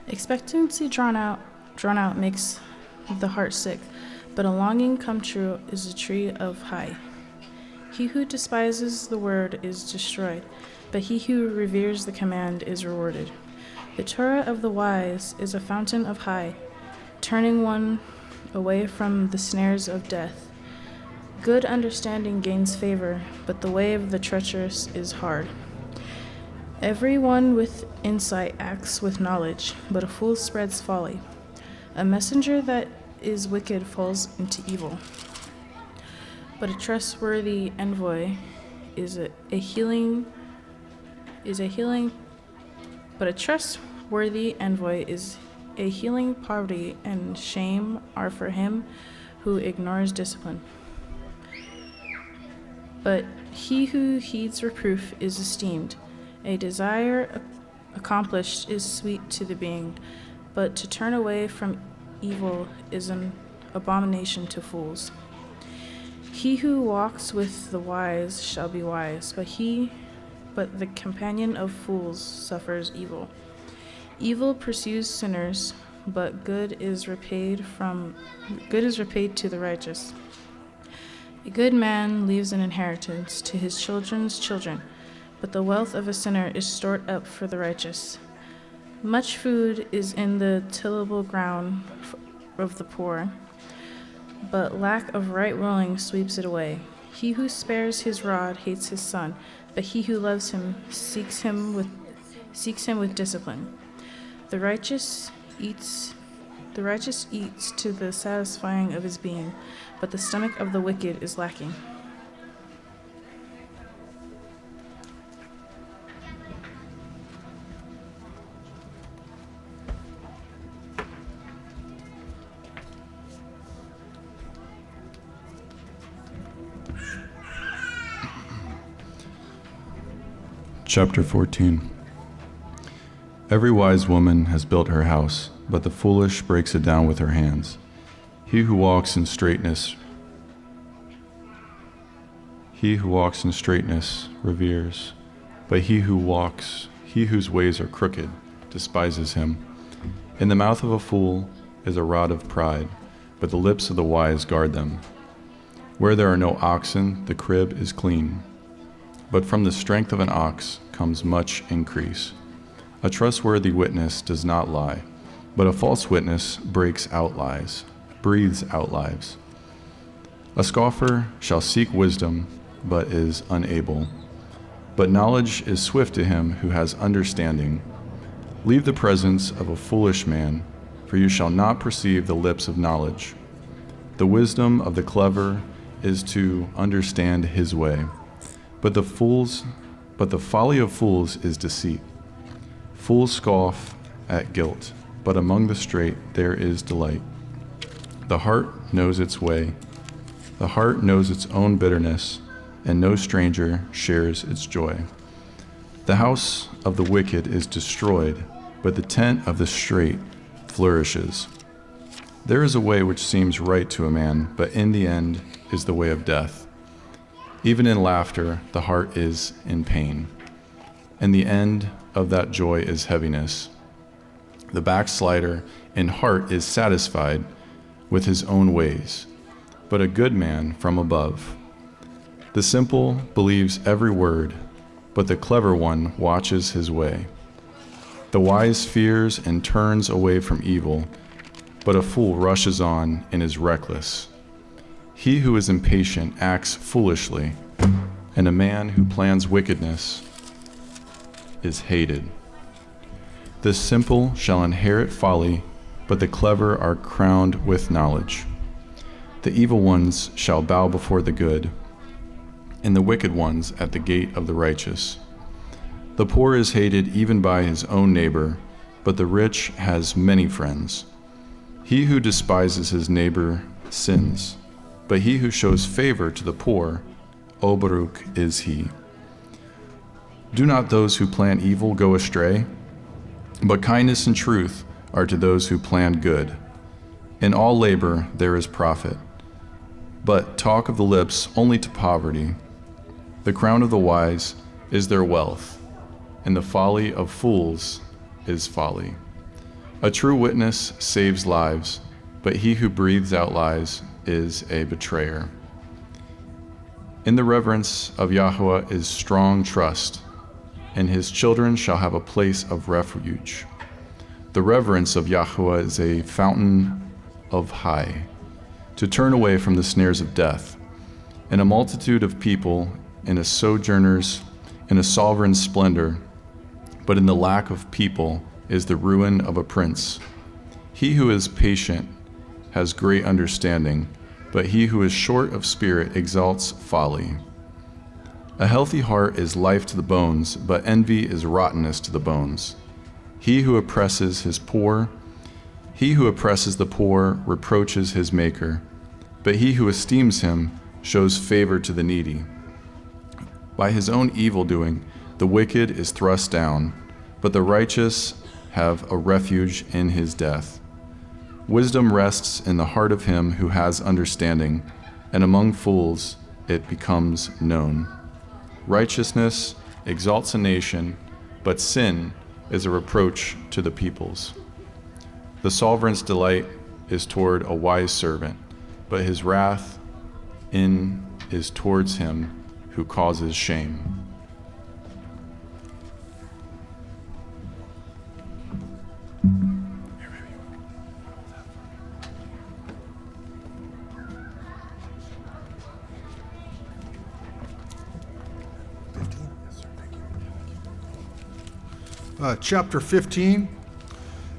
L: Expectancy drawn out makes the heart sick, but a longing come true is a tree of high. He who despises the word is destroyed, but he who reveres the command is rewarded. The Torah of the wise is a fountain of high, turning one away from the snares of death. Good understanding gains favor, but the way of the treacherous is hard. Everyone with insight acts with knowledge, but a fool spreads folly. A messenger that is wicked falls into evil, but a trustworthy envoy is a healing poverty, and shame are for him who ignores discipline. But he who heeds reproof is esteemed, A desire accomplished is sweet to the being, but to turn away from evil is an abomination to fools. He who walks with the wise shall be wise, but the companion of fools suffers evil. Evil pursues sinners, but good is repaid to the righteous. A good man leaves an inheritance to his children's children, but the wealth of a sinner is stored up for the righteous. Much food is in the tillable ground of the poor, but lack of right ruling sweeps it away. He who spares his rod hates his son, but he who loves him seeks him with discipline. The righteous eats to the satisfying of his being, but the stomach of the wicked is lacking.
M: Chapter 14. Every wise woman has built her house, but the foolish breaks it down with her hands. He who walks in straightness reveres, but he whose ways are crooked despises him. In the mouth of a fool is a rod of pride, but the lips of the wise guard them. Where there are no oxen, the crib is clean, but from the strength of an ox comes much increase. A trustworthy witness does not lie, but a false witness breathes out lies. A scoffer shall seek wisdom, but is unable. But knowledge is swift to him who has understanding. Leave the presence of a foolish man, for you shall not perceive the lips of knowledge. The wisdom of the clever is to understand his way, but the folly of fools is deceit. Fools scoff at guilt, but among the straight there is delight. The heart knows its way. The heart knows its own bitterness, and no stranger shares its joy. The house of the wicked is destroyed, but the tent of the straight flourishes. There is a way which seems right to a man, but in the end is the way of death. Even in laughter, the heart is in pain, and the end of that joy is heaviness. The backslider in heart is satisfied with his own ways, but a good man from above. The simple believes every word, but the clever one watches his way. The wise fears and turns away from evil, but a fool rushes on and is reckless. He who is impatient acts foolishly, and a man who plans wickedness is hated. The simple shall inherit folly, but the clever are crowned with knowledge. The evil ones shall bow before the good, and the wicked ones at the gate of the righteous. The poor is hated even by his own neighbor, but the rich has many friends. He who despises his neighbor sins, but he who shows favor to the poor, Baruch is he. Do not those who plan evil go astray, but kindness and truth are to those who plan good. In all labor there is profit, but talk of the lips only to poverty. The crown of the wise is their wealth, and the folly of fools is folly. A true witness saves lives, but he who breathes out lies is a betrayer. In the reverence of Yahweh is strong trust, and his children shall have a place of refuge. The reverence of Yahweh is a fountain of high, to turn away from the snares of death. And a multitude of people in a sojourner's in a sovereign's splendor, but in the lack of people is the ruin of a prince. He who is patient has great understanding, but he who is short of spirit exalts folly. A healthy heart is life to the bones, but envy is rottenness to the bones. He who oppresses the poor reproaches his maker, but he who esteems him shows favor to the needy. By his own evil doing, The wicked is thrust down, but the righteous have a refuge in his death. Wisdom rests in the heart of him who has understanding, and among fools it becomes known. Righteousness exalts a nation, but sin is a reproach to the peoples. The sovereign's delight is toward a wise servant, but his wrath is towards him who causes shame.
D: 15? Yes, sir. Thank you. Chapter 15.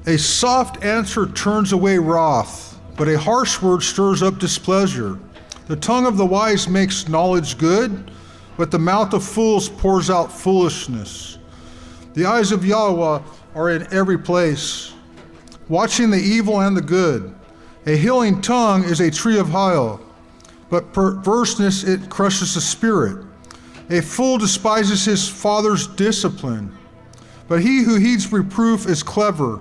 D: A soft answer turns away wrath, but a harsh word stirs up displeasure. The tongue of the wise makes knowledge good, but the mouth of fools pours out foolishness. The eyes of Yahweh are in every place, watching the evil and the good. A healing tongue is a tree of heil, but perverseness it crushes the spirit. A fool despises his father's discipline, but he who heeds reproof is clever.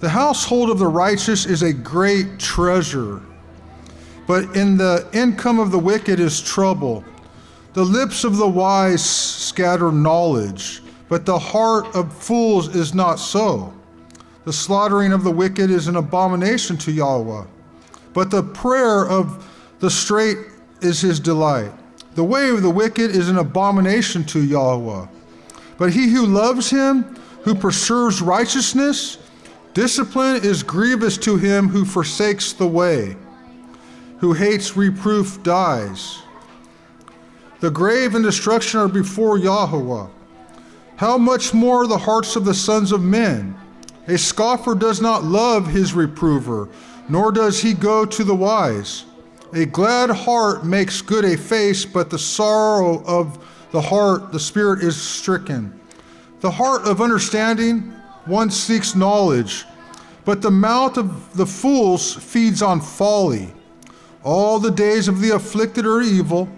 D: The household of the righteous is a great treasure, but in the income of the wicked is trouble. The lips of the wise scatter knowledge, but the heart of fools is not so. The slaughtering of the wicked is an abomination to Yahweh, but the prayer of the straight is his delight. The way of the wicked is an abomination to Yahweh, but he who loves him, who preserves righteousness, discipline is grievous to him who forsakes the way. Who hates reproof dies. The grave and destruction are before Yahweh. How much more the hearts of the sons of men? A scoffer does not love his reprover, nor does he go to the wise. A glad heart makes good a face, but the sorrow of the heart, the spirit is stricken. The heart of understanding, one seeks knowledge, but the mouth of the fools feeds on folly. All the days of the afflicted are evil,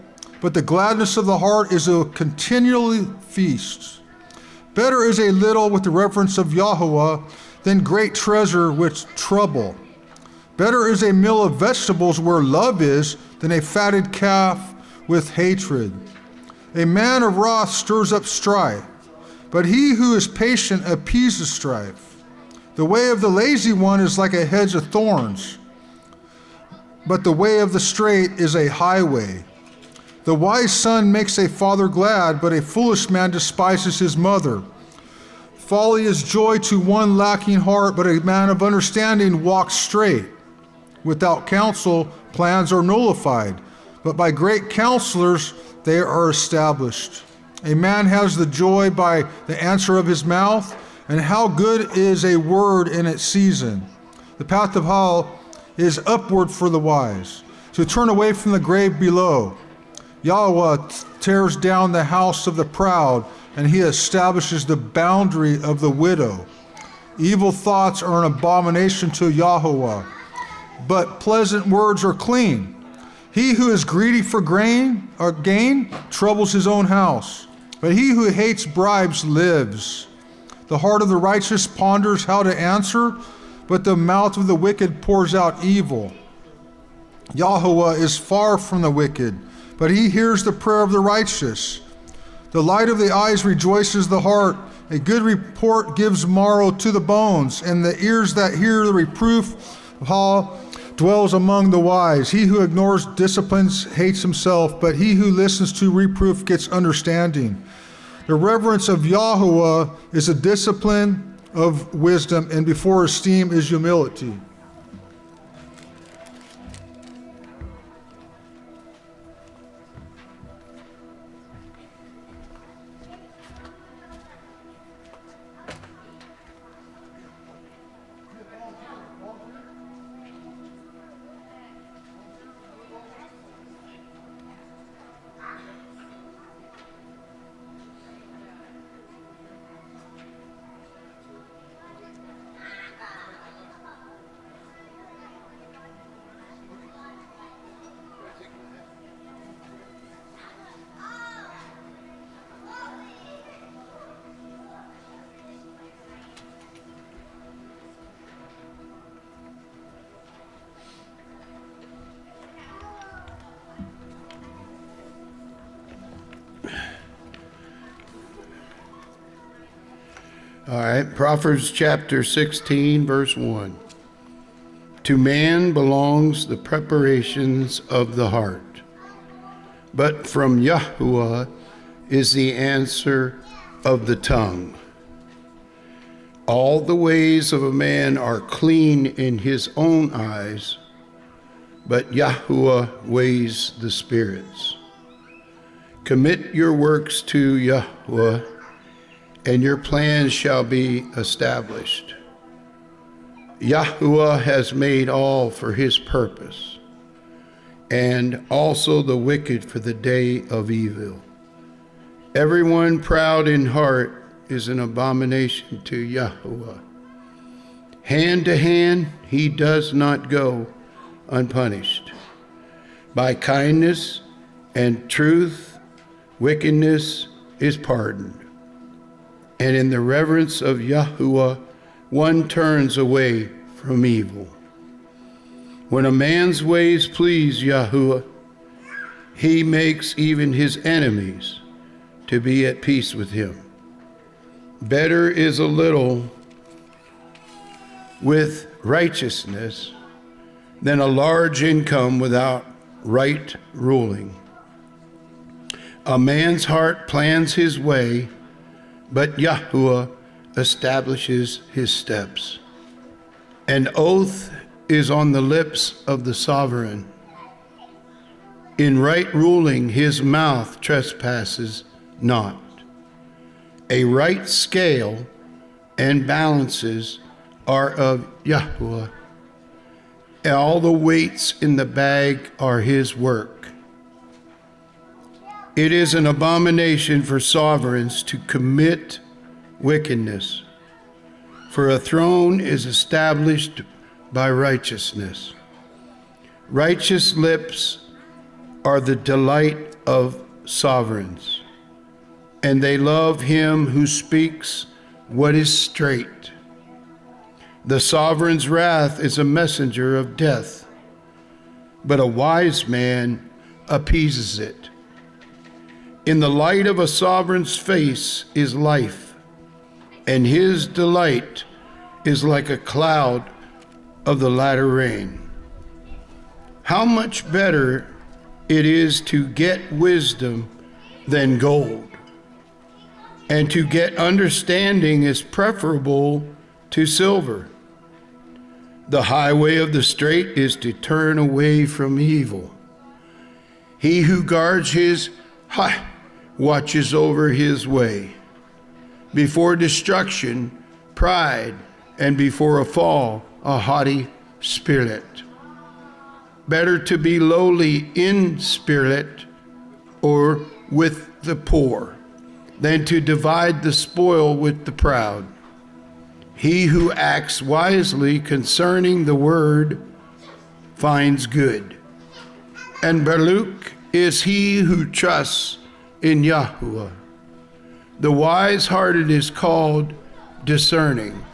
D: but the gladness of the heart is a continual feast. Better is a little with the reverence of Yahweh than great treasure with trouble. Better is a meal of vegetables where love is than a fatted calf with hatred. A man of wrath stirs up strife, but he who is patient appeases strife. The way of the lazy one is like a hedge of thorns, but the way of the straight is a highway. The wise son makes a father glad, but a foolish man despises his mother. Folly is joy to one lacking heart, but a man of understanding walks straight. Without counsel, plans are nullified, but by great counselors they are established. A man has the joy by the answer of his mouth, and how good is a word in its season. The path of Hal is upward for the wise, to turn away from the grave below. Yahweh tears down the house of the proud, and he establishes the boundary of the widow. Evil thoughts are an abomination to Yahweh, but pleasant words are clean. He who is greedy for gain troubles his own house, but he who hates bribes lives. The heart of the righteous ponders how to answer, but the mouth of the wicked pours out evil. Yahweh is far from the wicked, but he hears the prayer of the righteous. The light of the eyes rejoices the heart. A good report gives marrow to the bones, and the ears that hear the reproof of Hal dwells among the wise. He who ignores disciplines hates himself, but he who listens to reproof gets understanding. The reverence of Yahweh is a discipline of wisdom, and before esteem is humility.
N: All right, Proverbs chapter 16, verse 1. To man belongs the preparations of the heart, but from Yahweh is the answer of the tongue. All the ways of a man are clean in his own eyes, but Yahweh weighs the spirits. Commit your works to Yahweh, and your plans shall be established. Yahweh has made all for his purpose, and also the wicked for the day of evil. Everyone proud in heart is an abomination to Yahweh. Hand to hand he does not go unpunished. By kindness and truth, wickedness is pardoned. And in the reverence of Yahweh, one turns away from evil. When a man's ways please Yahweh, he makes even his enemies to be at peace with him. Better is a little with righteousness than a large income without right ruling. A man's heart plans his way, but Yahweh establishes his steps. An oath is on the lips of the sovereign. In right ruling, his mouth trespasses not. A right scale and balances are of Yahweh. All the weights in the bag are his work. It is an abomination for sovereigns to commit wickedness, for a throne is established by righteousness. Righteous lips are the delight of sovereigns, and they love him who speaks what is straight. The sovereign's wrath is a messenger of death, but a wise man appeases it. In the light of a sovereign's face is life, and his delight is like a cloud of the latter rain. How much better it is to get wisdom than gold, and to get understanding is preferable to silver. The highway of the straight is to turn away from evil. He who guards his watches over his way. Before destruction, pride, and before a fall, a haughty spirit. Better to be lowly in spirit or with the poor than to divide the spoil with the proud. He who acts wisely concerning the word finds good, and Baruch is he who trusts in Yahweh. The wise-hearted is called discerning,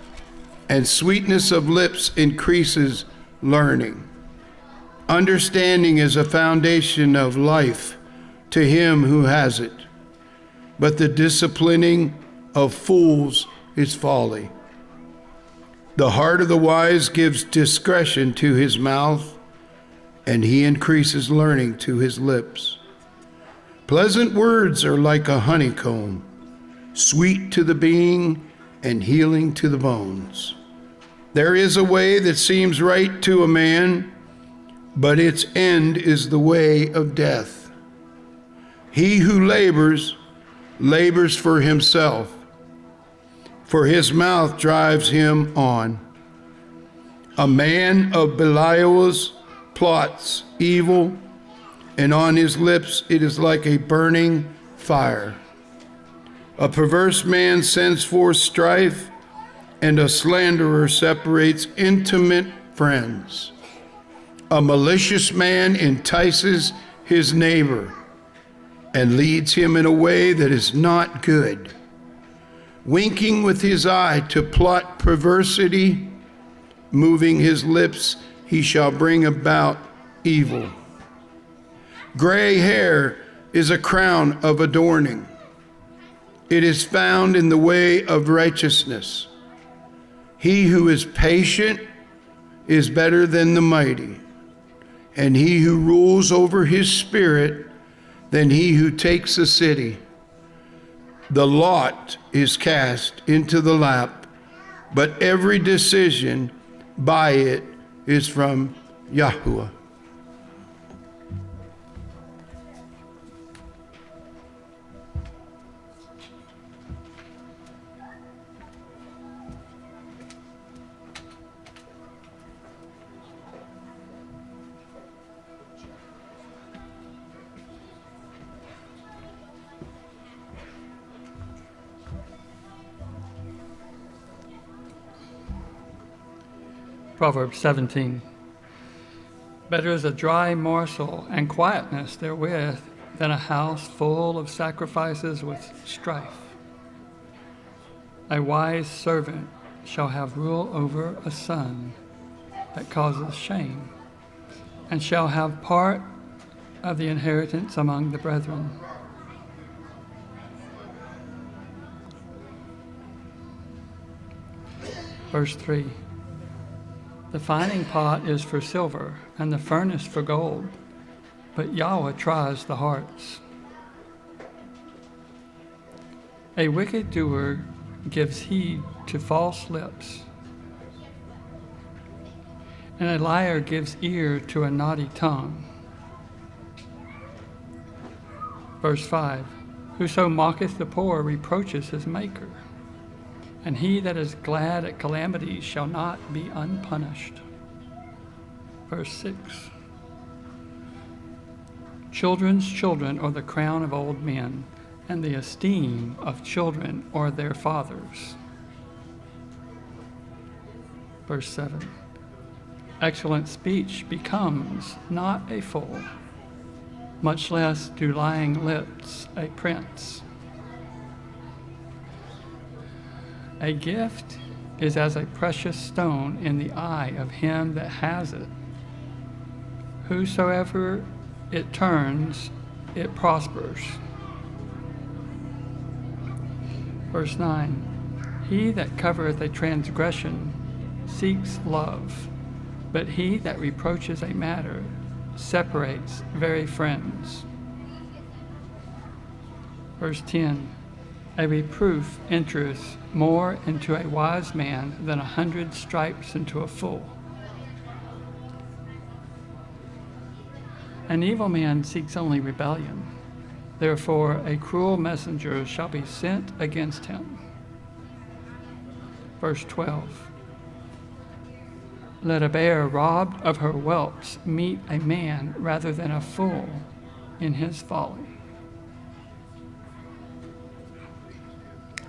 N: and sweetness of lips increases learning. Understanding is a foundation of life to him who has it, but the disciplining of fools is folly. The heart of the wise gives discretion to his mouth, and he increases learning to his lips. Pleasant words are like a honeycomb, sweet to the being and healing to the bones. There is a way that seems right to a man, but its end is the way of death. He who labors, labors for himself, for his mouth drives him on. A man of Belial's plots evil, and on his lips it is like a burning fire. A perverse man sends forth strife, and a slanderer separates intimate friends. A malicious man entices his neighbor and leads him in a way that is not good. Winking with his eye to plot perversity, moving his lips, he shall bring about evil. Gray hair is a crown of adorning. it is found in the way of righteousness. He who is patient is better than the mighty, and he who rules over his spirit than he who takes a city. The lot is cast into the lap, but every decision by it is from Yahuwah.
O: Proverbs 17. Better is a dry morsel and quietness therewith than a house full of sacrifices with strife. A wise servant shall have rule over a son that causes shame, and shall have part of the inheritance among the brethren. Verse 3. The fining pot is for silver, and the furnace for gold, but Yahweh tries the hearts. A wicked doer gives heed to false lips, and a liar gives ear to a naughty tongue. Verse 5. Whoso mocketh the poor reproaches his maker, and he that is glad at calamity shall not be unpunished. Verse 6. Children's children are the crown of old men, and the esteem of children are their fathers. Verse 7. Excellent speech becomes not a fool, much less do lying lips a prince. A gift is as a precious stone in the eye of him that has it. Whosoever it turns, it prospers. Verse 9. He that covereth a transgression seeks love, but he that reproaches a matter separates very friends. Verse 10. A reproof entereth more into a wise man than 100 stripes into a fool. An evil man seeks only rebellion. Therefore a cruel messenger shall be sent against him. Verse 12. Let a bear robbed of her whelps meet a man rather than a fool in his folly.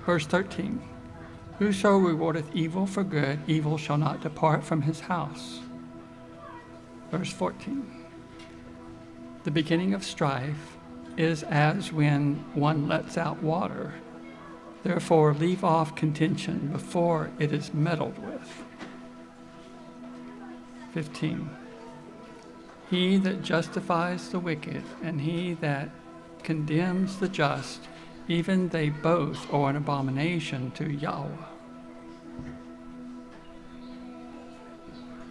O: Verse 13. Whoso rewardeth evil for good, evil shall not depart from his house. Verse 14. The beginning of strife is as when one lets out water. Therefore leave off contention before it is meddled with. 15. He that justifies the wicked and he that condemns the just, even they both are an abomination to Yahweh.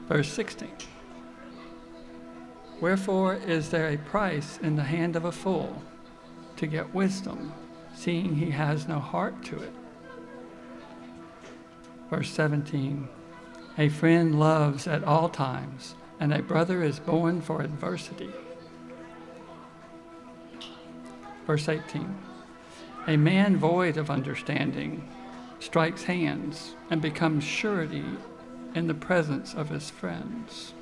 O: Verse 16. Wherefore is there a price in the hand of a fool to get wisdom, seeing he has no heart to it? Verse 17. A friend loves at all times, and a brother is born for adversity. Verse 18. A man void of understanding strikes hands and becomes surety in the presence of his friends.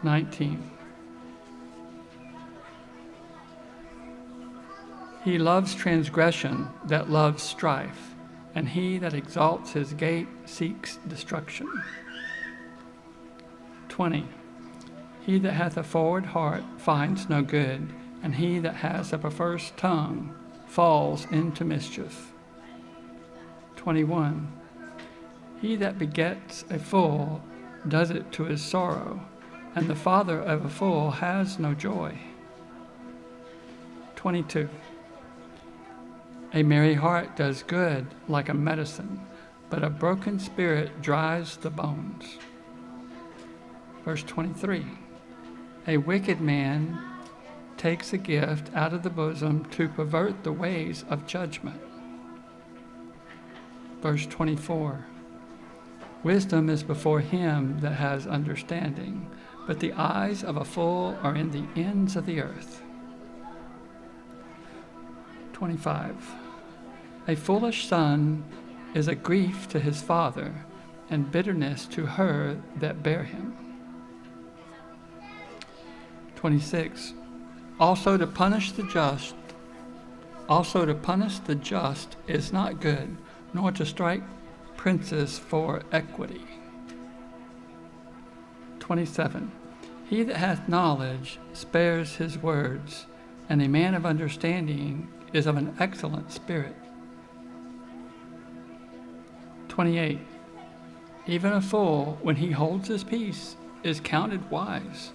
O: 19. He loves transgression that loves strife, and he that exalts his gate seeks destruction. 20. He that hath a forward heart finds no good, and he that has a perverse tongue falls into mischief. 21. He that begets a fool does it to his sorrow, and the father of a fool has no joy. 22. A merry heart does good like a medicine, but a broken spirit dries the bones. Verse 23. A wicked man takes a gift out of the bosom to pervert the ways of judgment. Verse 24. Wisdom is before him that has understanding, but the eyes of a fool are in the ends of the earth. 25. A foolish son is a grief to his father, and bitterness to her that bare him. 26. Also to punish the just is not good, nor to strike princes for equity. 27. He that hath knowledge spares his words, and a man of understanding is of an excellent spirit. 28. Even a fool, when he holds his peace, is counted wise,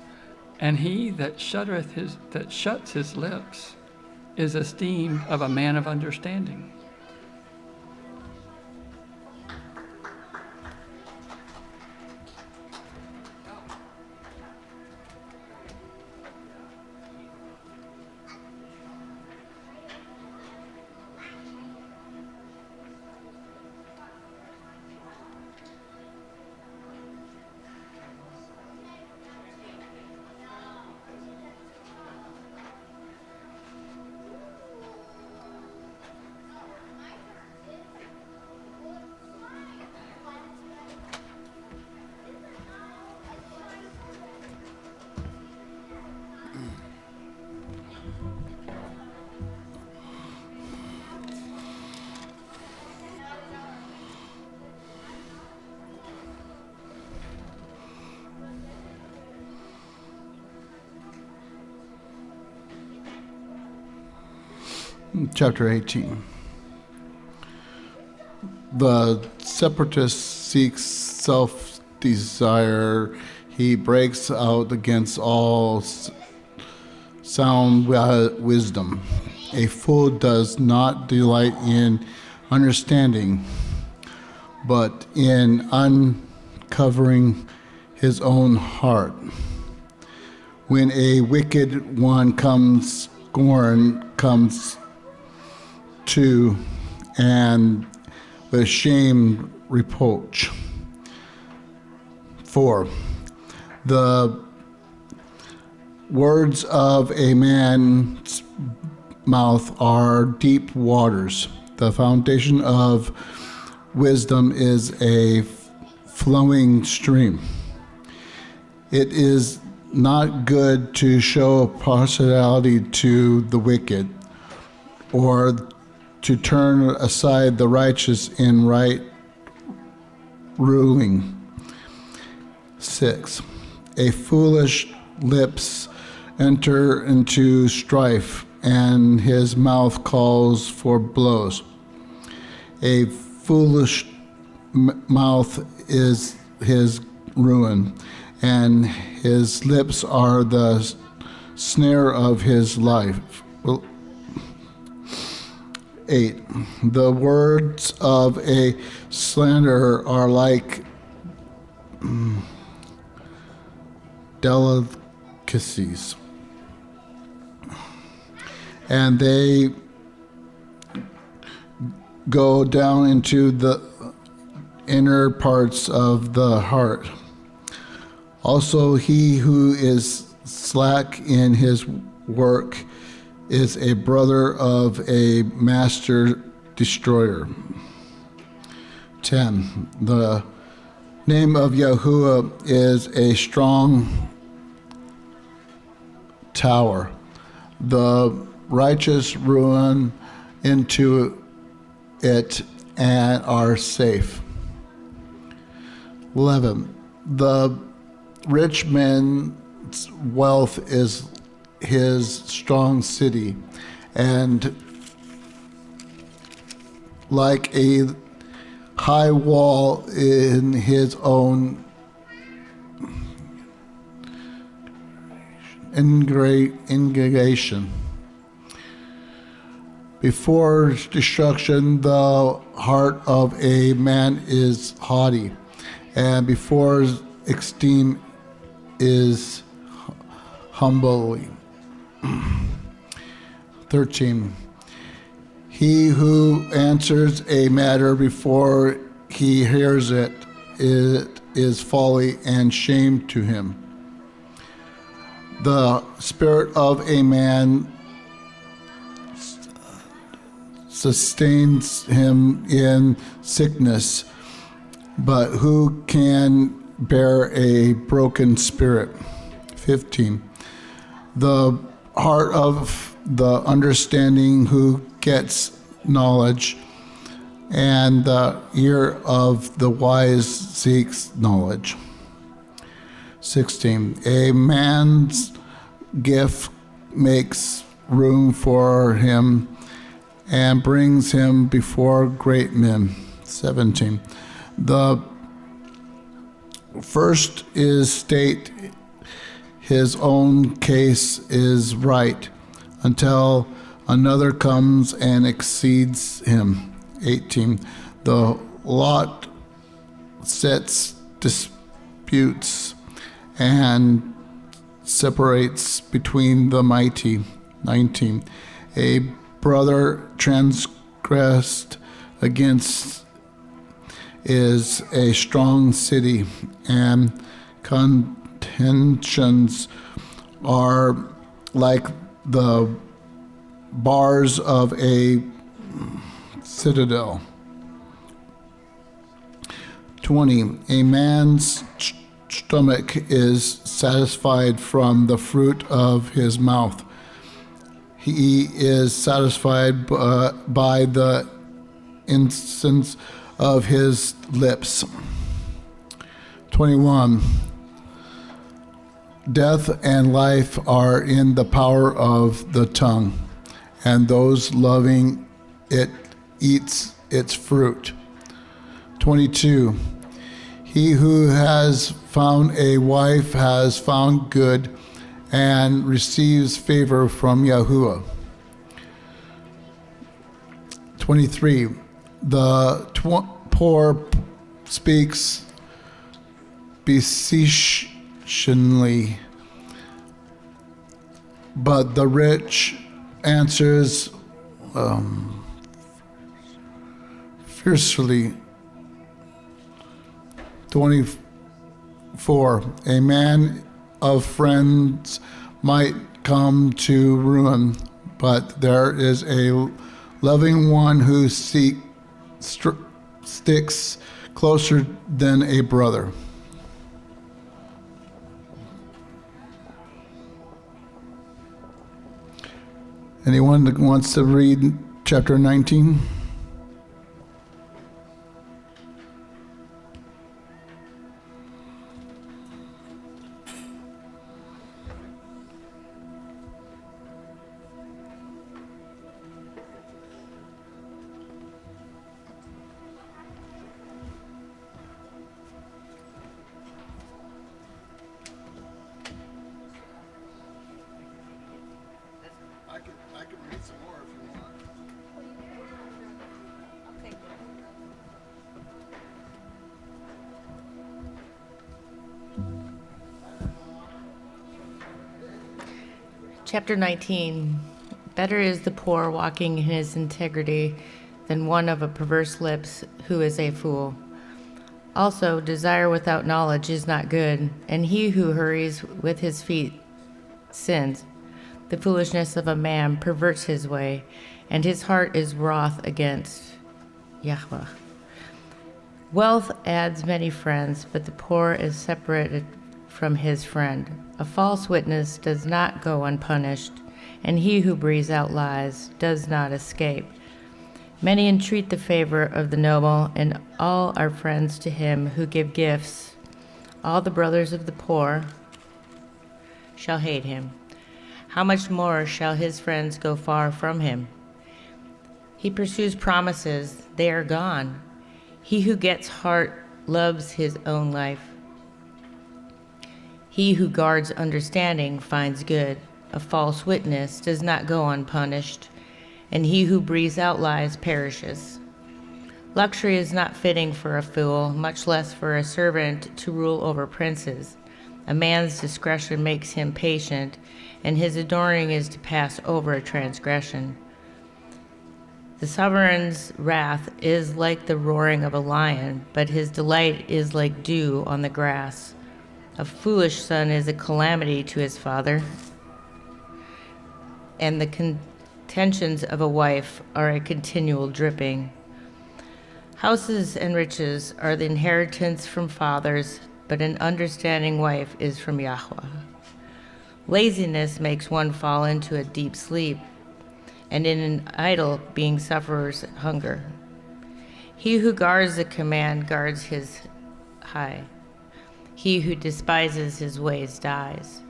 O: and he that shuts his lips is esteemed of a man of understanding.
N: Chapter 18. The separatist seeks self-desire. He breaks out against all sound wisdom. A fool does not delight in understanding, but in uncovering his own heart. When a wicked one comes, scorn comes to, and with shame reproach. 4. The words of a man's mouth are deep waters. The foundation of wisdom is a flowing stream. It is not good to show partiality to the wicked, or to turn aside the righteous in right ruling. 6. A foolish lips enter into strife, and his mouth calls for blows. A foolish mouth is his ruin, and his lips are the snare of his life. 8. The words of a slanderer are like delicacies, and they go down into the inner parts of the heart. Also, he who is slack in his work is a brother of a master destroyer. 10. The name of Yahuwah is a strong tower. The righteous run into it and are safe. 11. The rich man's wealth is his strong city, and like a high wall in his own ingregation. Before destruction, the heart of a man is haughty, and before esteem is humbling. 13. He who answers a matter before he hears it is folly and shame to him. The spirit of a man sustains him in sickness, but who can bear a broken spirit? 15. The heart of the understanding who gets knowledge, and the ear of the wise seeks knowledge. 16. A man's gift makes room for him and brings him before great men. 17. The first is state his own case is right until another comes and exceeds him. 18. The lot sets disputes and separates between the mighty. 19. A brother transgressed against is a strong city, and contentions are like the bars of a citadel. 20. A man's stomach is satisfied from the fruit of his mouth. He is satisfied by the incense of his lips. 21. Death and life are in the power of the tongue, and those loving it eats its fruit. 22. He who has found a wife has found good and receives favor from Yahuwah. 23. The poor speaks beseechingly, but the rich answers fiercely. 24. A man of friends might come to ruin, but there is a loving one who sticks closer than a brother. Anyone that wants to read chapter 19? I can read some more if you want.
P: Chapter 19. Better is the poor walking in his integrity than one of a perverse lips who is a fool. Also, desire without knowledge is not good, and he who hurries with his feet sins. The foolishness of a man perverts his way, and his heart is wroth against Yahweh. Wealth adds many friends, but the poor is separated from his friend. A false witness does not go unpunished, and he who breathes out lies does not escape. Many entreat the favor of the noble, and all are friends to him who give gifts. All the brothers of the poor shall hate him. How much more shall his friends go far from him? He pursues promises, they are gone. He who gets heart loves his own life. He who guards understanding finds good. A false witness does not go unpunished, and he who breathes out lies perishes. Luxury is not fitting for a fool, much less for a servant to rule over princes. A man's discretion makes him patient, and his adorning is to pass over a transgression. The sovereign's wrath is like the roaring of a lion, but his delight is like dew on the grass. A foolish son is a calamity to his father, and the contentions of a wife are a continual dripping. Houses and riches are the inheritance from fathers, but an understanding wife is from Yahweh. Laziness makes one fall into a deep sleep, and in an idle being suffers hunger. He who guards the command guards his high. He who despises his ways dies.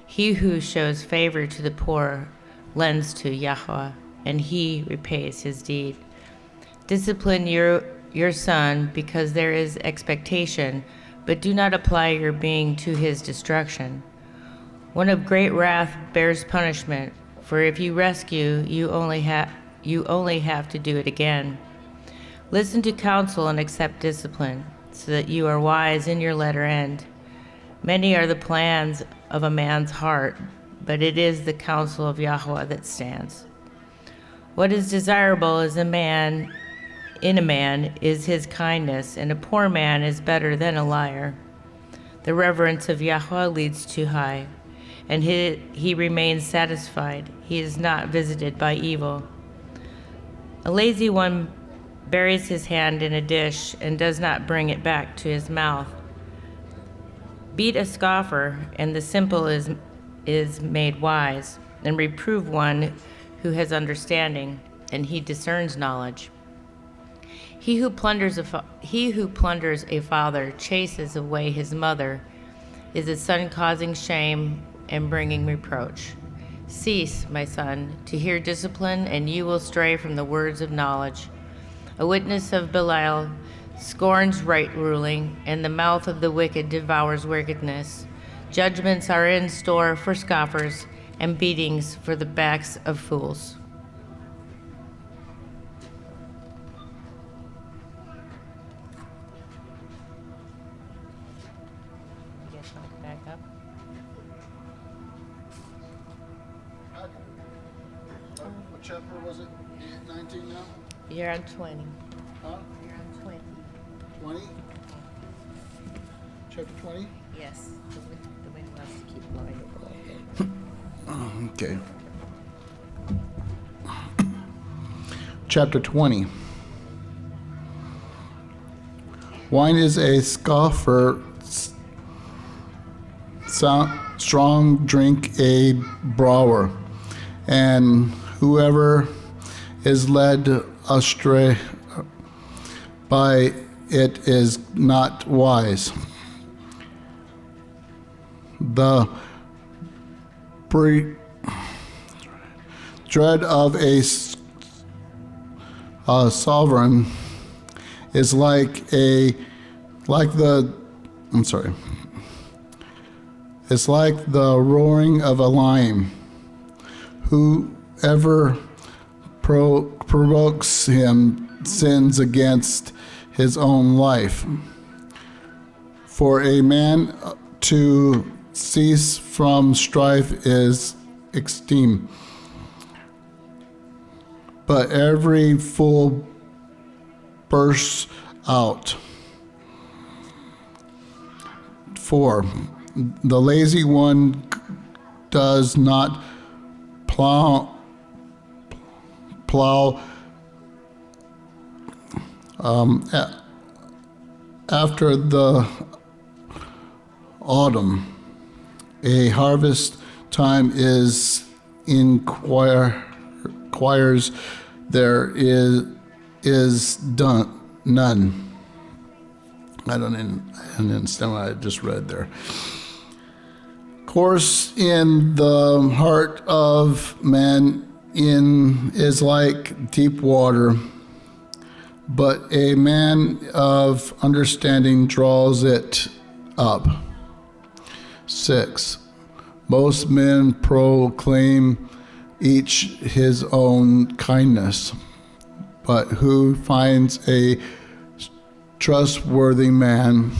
P: He who shows favor to the poor lends to Yahweh, and he repays his deed. Discipline your son because there is expectation, but do not apply your being to his destruction. One of great wrath bears punishment, for if you rescue, you only have to do it again. Listen to counsel and accept discipline, so that you are wise in your latter end. Many are the plans of a man's heart, but it is the counsel of Yahweh that stands. What is desirable in a man is his kindness, and a poor man is better than a liar. The reverence of Yahweh leads to high, and he remains satisfied. He is not visited by evil. A lazy one buries his hand in a dish and does not bring it back to his mouth. Beat a scoffer, and the simple is made wise, and reprove one who has understanding, and he discerns knowledge. He who plunders a father chases away his mother, is a son causing shame and bringing reproach. Cease, my son, to hear discipline, and you will stray from the words of knowledge. A witness of Belial scorns right ruling, and the mouth of the wicked devours wickedness. Judgments are in store for scoffers, and beatings for the backs of fools. Back up.
N: What chapter was it? 19 now?
P: You're on 20.
N: Huh?
P: You're on 20.
N: 20? Chapter 20?
P: Yes. The wind wants to keep blowing it a little bit.
N: Okay. Chapter 20. Wine is a scoffer, strong drink a brower, and whoever is led astray by it is not wise. The dread of a sovereign is it's like the roaring of a lion. Whoever provokes him sins against his own life. For a man to cease from strife is esteemed, but every fool bursts out. 4. The lazy one does not plow after the autumn. A harvest time is inquires, there is none. I don't understand what I just read there. Course in the heart of man is like deep water, but a man of understanding draws it up. 6. Most men proclaim each his own kindness, but who finds a trustworthy man?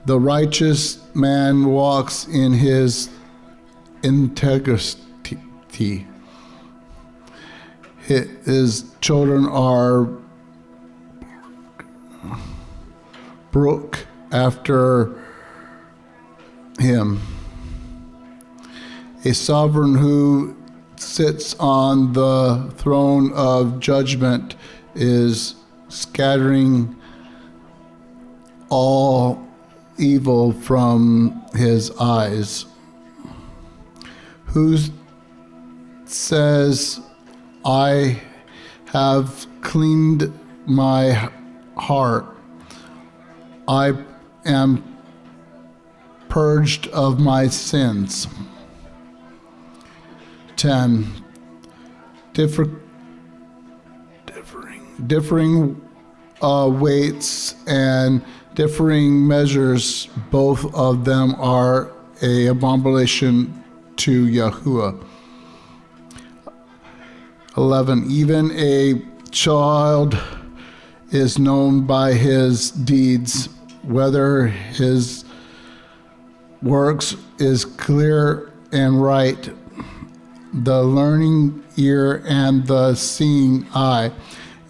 N: The righteous man walks in his integrity. His children are brook after him. A sovereign who sits on the throne of judgment is scattering all evil from his eyes. Who says, I have cleaned my heart, I am purged of my sins. 10. Differing weights and differing measures, both of them are an abomination to Yahuwah. 11. Even a child is known by his deeds, whether his works is clear and right. The learning ear and the seeing eye,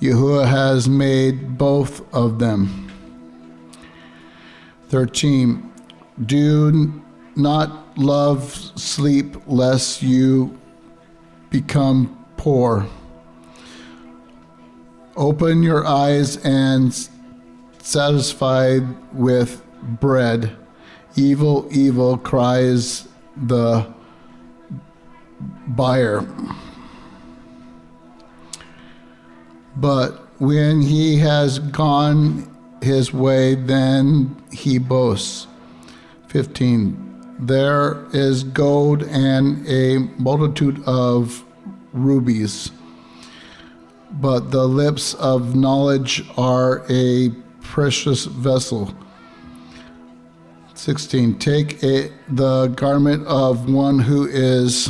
N: Yahuwah has made both of them. 13. Do not love sleep, lest you become poor. Open your eyes and satisfied with bread. Evil, evil, cries the buyer. But when he has gone his way, then he boasts. 15. There is gold and a multitude of rubies, but the lips of knowledge are a precious vessel. 16. Take the garment of one who is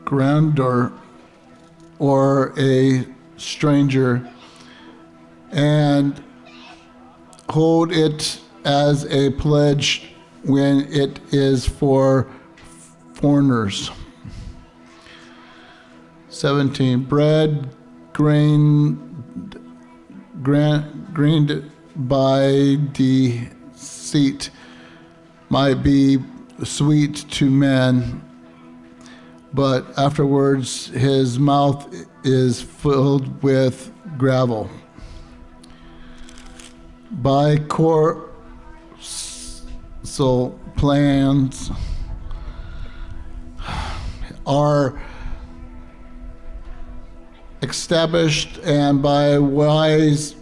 N: grandeur or a stranger, and hold it as a pledge when it is for foreigners. 17. Bread grained by deceit might be sweet to men, but afterwards his mouth is filled with gravel. By coursal plans are established, and by wise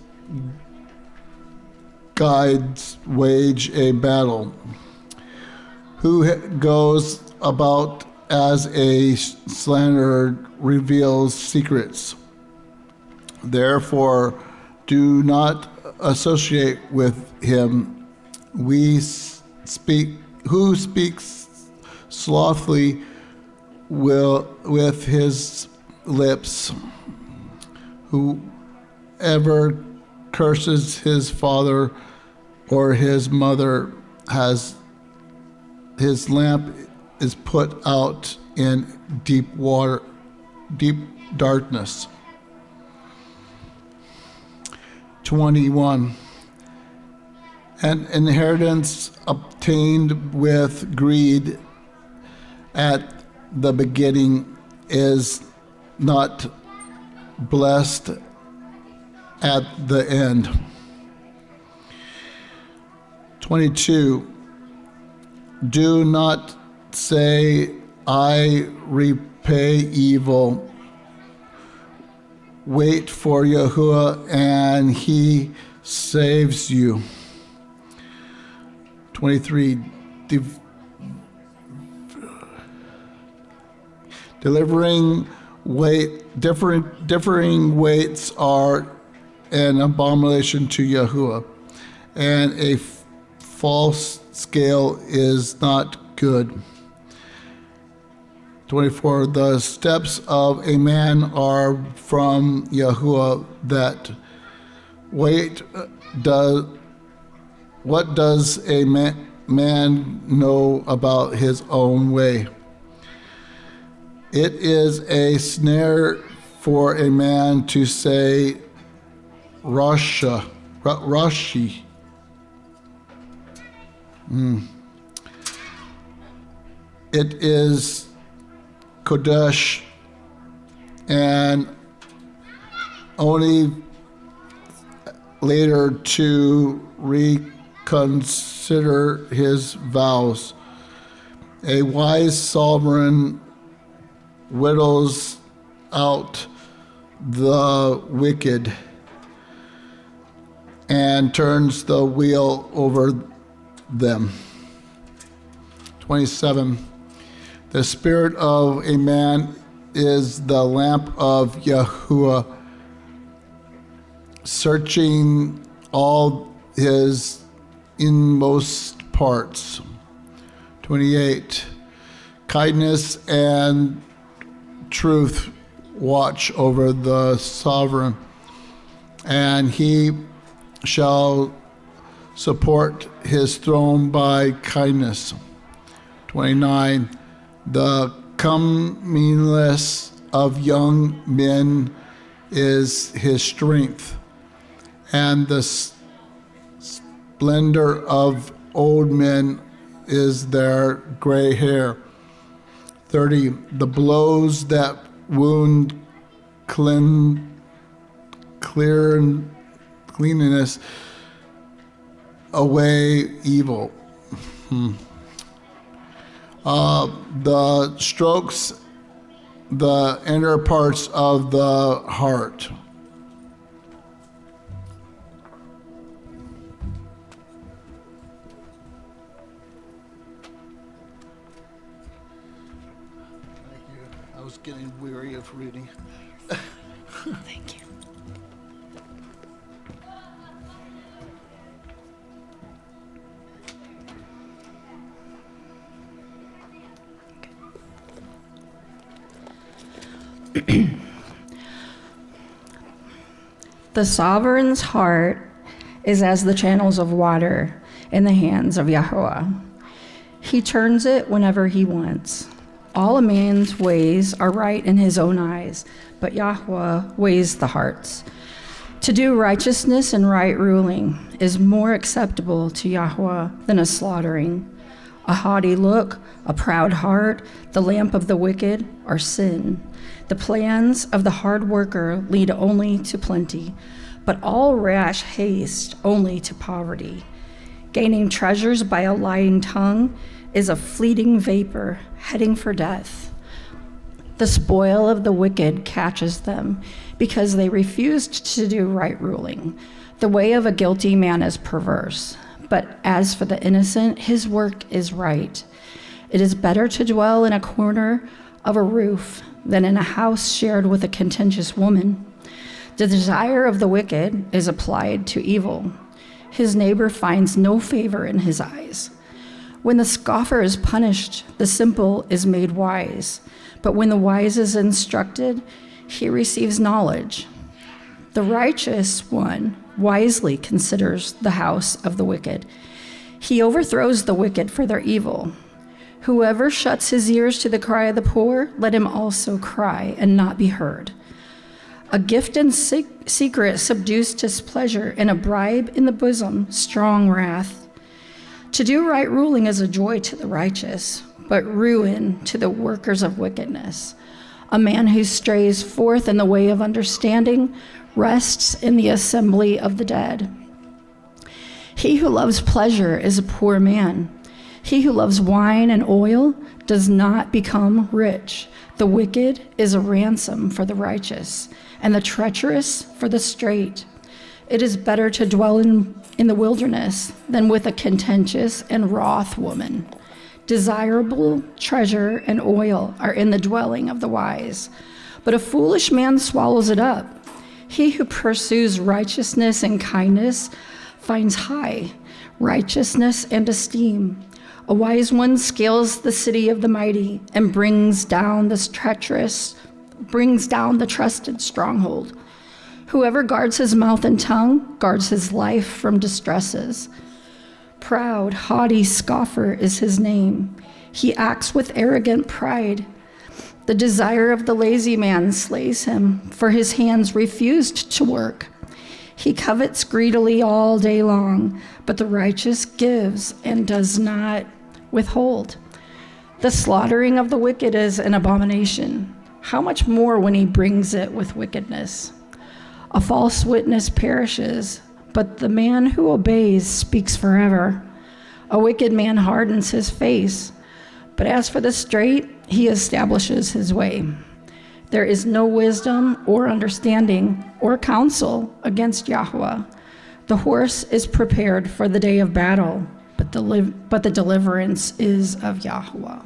N: guides wage a battle. Who goes about as a slanderer reveals secrets. Therefore, do not associate with him. Who speaks slothfully with his lips. Whoever curses his father or his mother has his lamp is put out in deep darkness. 21. An inheritance obtained with greed at the beginning is not blessed at the end. 22. Do not say, I repay evil. Wait for Yahuwah, and he saves you. 23. Differing weights are an abomination to Yahuwah, and a false scale is not good. 24, the steps of a man are from Yahuwah that wait. What does a man know about his own way? It is a snare for a man to say Rashi. It is Kodesh, and only later to reconsider his vows. A wise sovereign whittles out the wicked and turns the wheel over them. 27. The spirit of a man is the lamp of Yahuwah, searching all his inmost parts. 28. Kindness and truth watch over the sovereign, and he shall support his throne by kindness. 29. The comeliness of young men is his strength, and the splendor of old men is their gray hair. 30. The blows that wound cleanliness away evil. The strokes the inner parts of the heart. Thank you. I was getting weary of reading.
K: Thank you.
Q: The sovereign's heart is as the channels of water in the hands of Yahuwah. He turns it whenever he wants. All a man's ways are right in his own eyes, but Yahuwah weighs the hearts. To do righteousness and right ruling is more acceptable to Yahuwah than a slaughtering. A haughty look, a proud heart, the lamp of the wicked are sin. The plans of the hard worker lead only to plenty, but all rash haste only to poverty. Gaining treasures by a lying tongue is a fleeting vapor heading for death. The spoil of the wicked catches them because they refused to do right ruling. The way of a guilty man is perverse, but as for the innocent, his work is right. It is better to dwell in a corner of a roof than in a house shared with a contentious woman. The desire of the wicked is applied to evil. His neighbor finds no favor in his eyes. When the scoffer is punished, the simple is made wise. But when the wise is instructed, he receives knowledge. The righteous one wisely considers the house of the wicked. He overthrows the wicked for their evil. Whoever shuts his ears to the cry of the poor, let him also cry and not be heard. A gift in secret subdues displeasure, and a bribe in the bosom, strong wrath. To do right ruling is a joy to the righteous, but ruin to the workers of wickedness. A man who strays forth in the way of understanding rests in the assembly of the dead. He who loves pleasure is a poor man. He who loves wine and oil does not become rich. The wicked is a ransom for the righteous, and the treacherous for the straight. It is better to dwell in the wilderness than with a contentious and wroth woman. Desirable treasure and oil are in the dwelling of the wise, but a foolish man swallows it up. He who pursues righteousness and kindness finds high righteousness and esteem. A wise one scales the city of the mighty and brings down the trusted stronghold. Whoever guards his mouth and tongue guards his life from distresses. Proud, haughty scoffer is his name. He acts with arrogant pride. The desire of the lazy man slays him, for his hands refused to work. He covets greedily all day long, but the righteous gives and does not withhold. The slaughtering of the wicked is an abomination. How much more when he brings it with wickedness? A false witness perishes, but the man who obeys speaks forever. A wicked man hardens his face, but as for the straight, he establishes his way. There is no wisdom or understanding or counsel against Yahweh. The horse is prepared for the day of battle, but the deliverance is of Yahweh.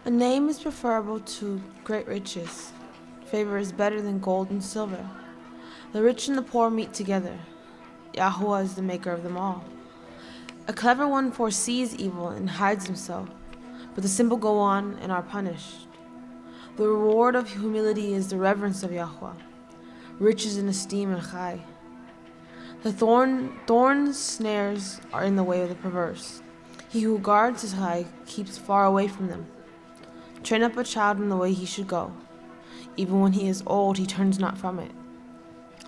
J: A name is preferable to great riches. Favor is better than gold and silver. The rich and the poor meet together. Yahweh is the maker of them all. A clever one foresees evil and hides himself, but the simple go on and are punished. The reward of humility is the reverence of Yahweh. Riches and esteem and high. The thorns, snares are in the way of the perverse. He who guards his high keeps far away from them. Train up a child in the way he should go. Even when he is old, he turns not from it.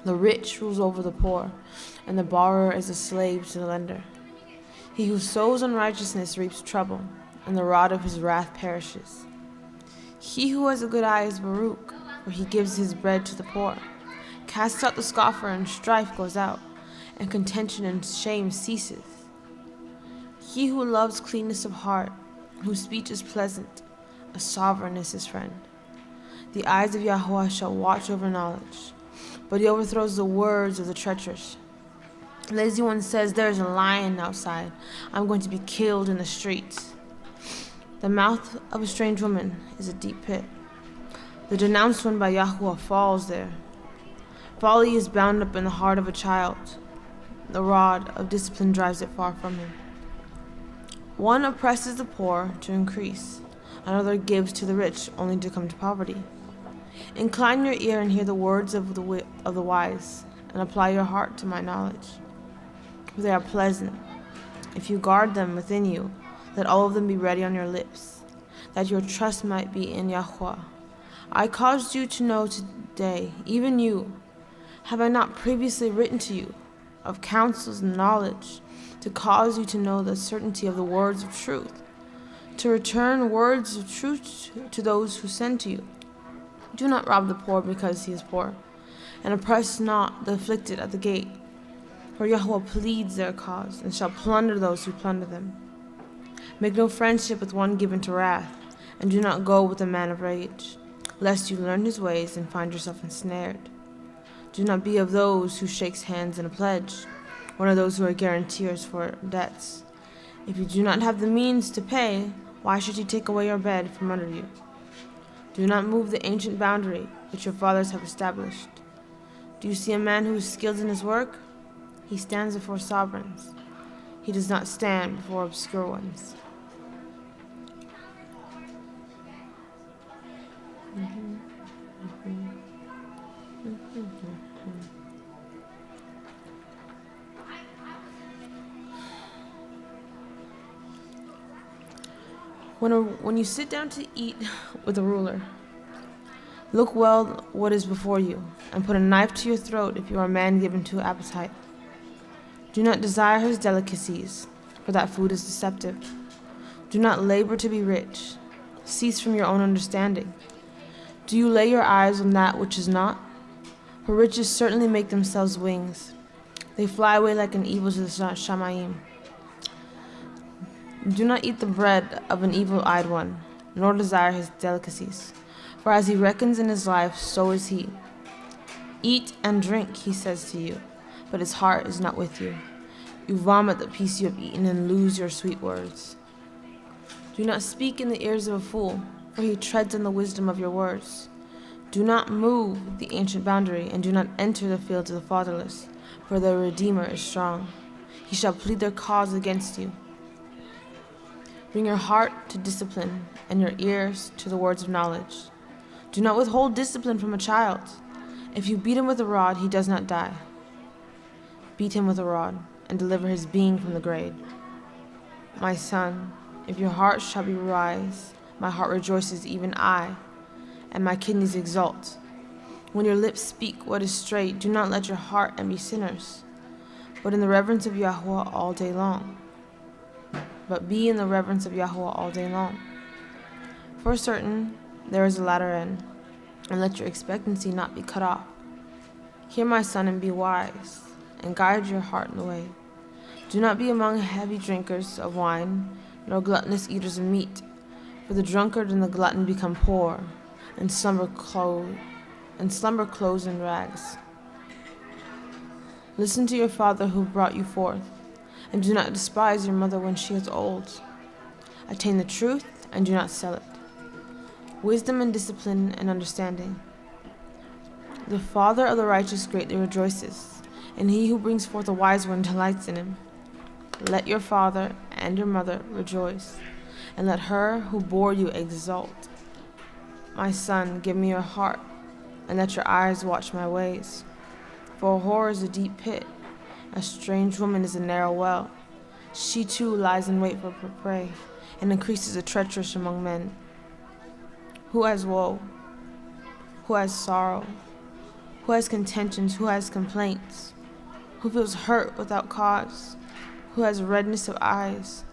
J: The rich rules over the poor, and the borrower is a slave to the lender. He who sows unrighteousness reaps trouble, and the rod of his wrath perishes. He who has a good eye is Baruch, for he gives his bread to the poor. Casts out the scoffer, and strife goes out, and contention and shame ceases. He who loves cleanness of heart, whose speech is pleasant, a sovereign is his friend. The eyes of Yahweh shall watch over knowledge, but he overthrows the words of the treacherous. The lazy one says, there is a lion outside. I'm going to be killed in the streets. The mouth of a strange woman is a deep pit. The denounced one by Yahweh falls there. Folly is bound up in the heart of a child. The rod of discipline drives it far from him. One oppresses the poor to increase. Another gives to the rich only to come to poverty. Incline your ear and hear the words of the wise, and apply your heart to my knowledge. For they are pleasant. If you guard them within you, let all of them be ready on your lips, that your trust might be in Yahweh. I caused you to know today, even you. Have I not previously written to you of counsels and knowledge, to cause you to know the certainty of the words of truth, to return words of truth to those who send to you? Do not rob the poor because he is poor, and oppress not the afflicted at the gate. For Yahweh pleads their cause, and shall plunder those who plunder them. Make no friendship with one given to wrath, and do not go with a man of rage, lest you learn his ways and find yourself ensnared. Do not be of those who shakes hands in a pledge, one of those who are guarantors for debts. If you do not have the means to pay, why should he take away your bed from under you? Do not move the ancient boundary which your fathers have established. Do you see a man who is skilled in his work? He stands before sovereigns. He does not stand before obscure ones. When you sit down to eat with a ruler, look well what is before you, and put a knife to your throat if you are a man given to appetite. Do not desire his delicacies, for that food is deceptive. Do not labor to be rich. Cease from your own understanding. Do you lay your eyes on that which is not? For riches certainly make themselves wings. They fly away like an eagle to the Shamayim. Do not eat the bread of an evil-eyed one, nor desire his delicacies. For as he reckons in his life, so is he. Eat and drink, he says to you, but his heart is not with you. You vomit the peace you have eaten and lose your sweet words. Do not speak in the ears of a fool, for he treads on the wisdom of your words. Do not move the ancient boundary, and do not enter the fields of the fatherless, for their Redeemer is strong. He shall plead their cause against you. Bring your heart to discipline, and your ears to the words of knowledge. Do not withhold discipline from a child. If you beat him with a rod, he does not die. Beat him with a rod, and deliver his being from the grave. My son, if your heart shall be wise, my heart rejoices, even I, and my kidneys exult. When your lips speak what is straight, do not let your heart envy sinners, but in the reverence of Yahweh all day long. But be in the reverence of Yahweh all day long. For certain, there is a latter end, and let your expectancy not be cut off. Hear, my son, and be wise, and guide your heart in the way. Do not be among heavy drinkers of wine, nor gluttonous eaters of meat, for the drunkard and the glutton become poor, and slumber clothes in rags. Listen to your father who brought you forth, and do not despise your mother when she is old. Attain the truth, and do not sell it. Wisdom and discipline and understanding. The father of the righteous greatly rejoices, and he who brings forth a wise one delights in him. Let your father and your mother rejoice, and let her who bore you exult. My son, give me your heart, and let your eyes watch my ways. For a whore is a deep pit, a strange woman is a narrow well. She too lies in wait for prey, and increases the treacherous among men. Who has woe? Who has sorrow? Who has contentions? Who has complaints? Who feels hurt without cause? Who has redness of eyes?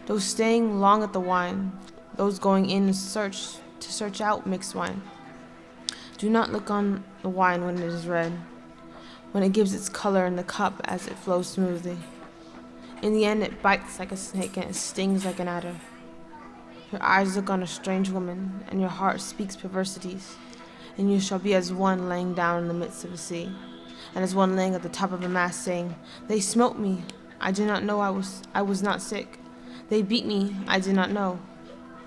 J: Those staying long at the wine, those going in to search out mixed wine. Do not look on the wine when it is red, when it gives its color in the cup as it flows smoothly. In the end it bites like a snake and it stings like an adder. Your eyes look on a strange woman, and your heart speaks perversities, and you shall be as one laying down in the midst of the sea, and as one laying at the top of a mast, saying, They smote me, I did not know I was not sick. They beat me, I did not know.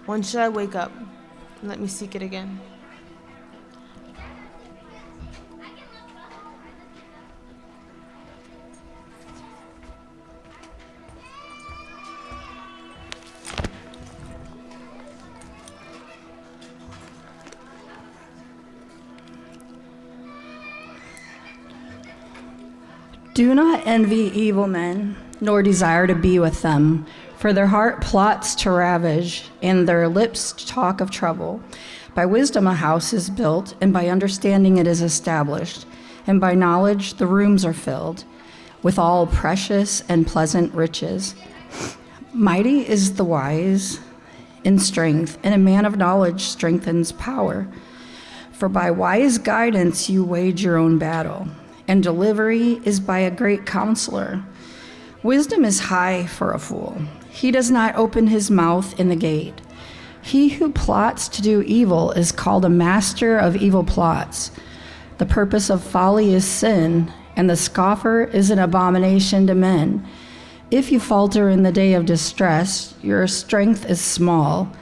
J: When should I wake up? Let me seek it again.
Q: Do not envy evil men, nor desire to be with them, for their heart plots to ravage, and their lips talk of trouble. By wisdom a house is built, and by understanding it is established, and by knowledge the rooms are filled, with all precious and pleasant riches. Mighty is the wise in strength, and a man of knowledge strengthens power. For by wise guidance you wage your own battle, and delivery is by a great counselor. Wisdom is high for a fool. He does not open his mouth in the gate. He who plots to do evil is called a master of evil plots. The purpose of folly is sin, and the scoffer is an abomination to men. If you falter in the day of distress, your strength is small.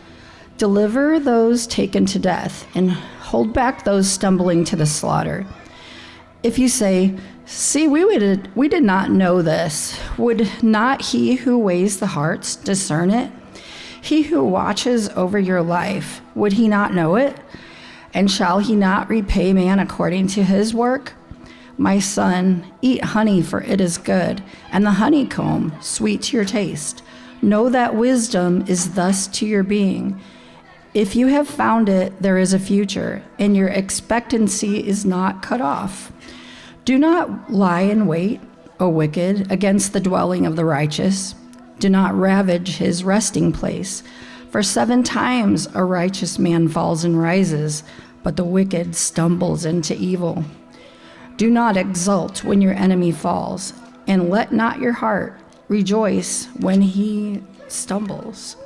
Q: Deliver those taken to death, and hold back those stumbling to the slaughter. If you say, See, we did not know this, would not he who weighs the hearts discern it? He who watches over your life, would he not know it? And shall he not repay man according to his work? My son, eat honey, for it is good, and the honeycomb sweet to your taste. Know that wisdom is thus to your being. If you have found it, there is a future, and your expectancy is not cut off. Do not lie in wait, O wicked, against the dwelling of the righteous. Do not ravage his resting place. For 7 times a righteous man falls and rises, but the wicked stumbles into evil. Do not exult when your enemy falls, and let not your heart rejoice when he stumbles.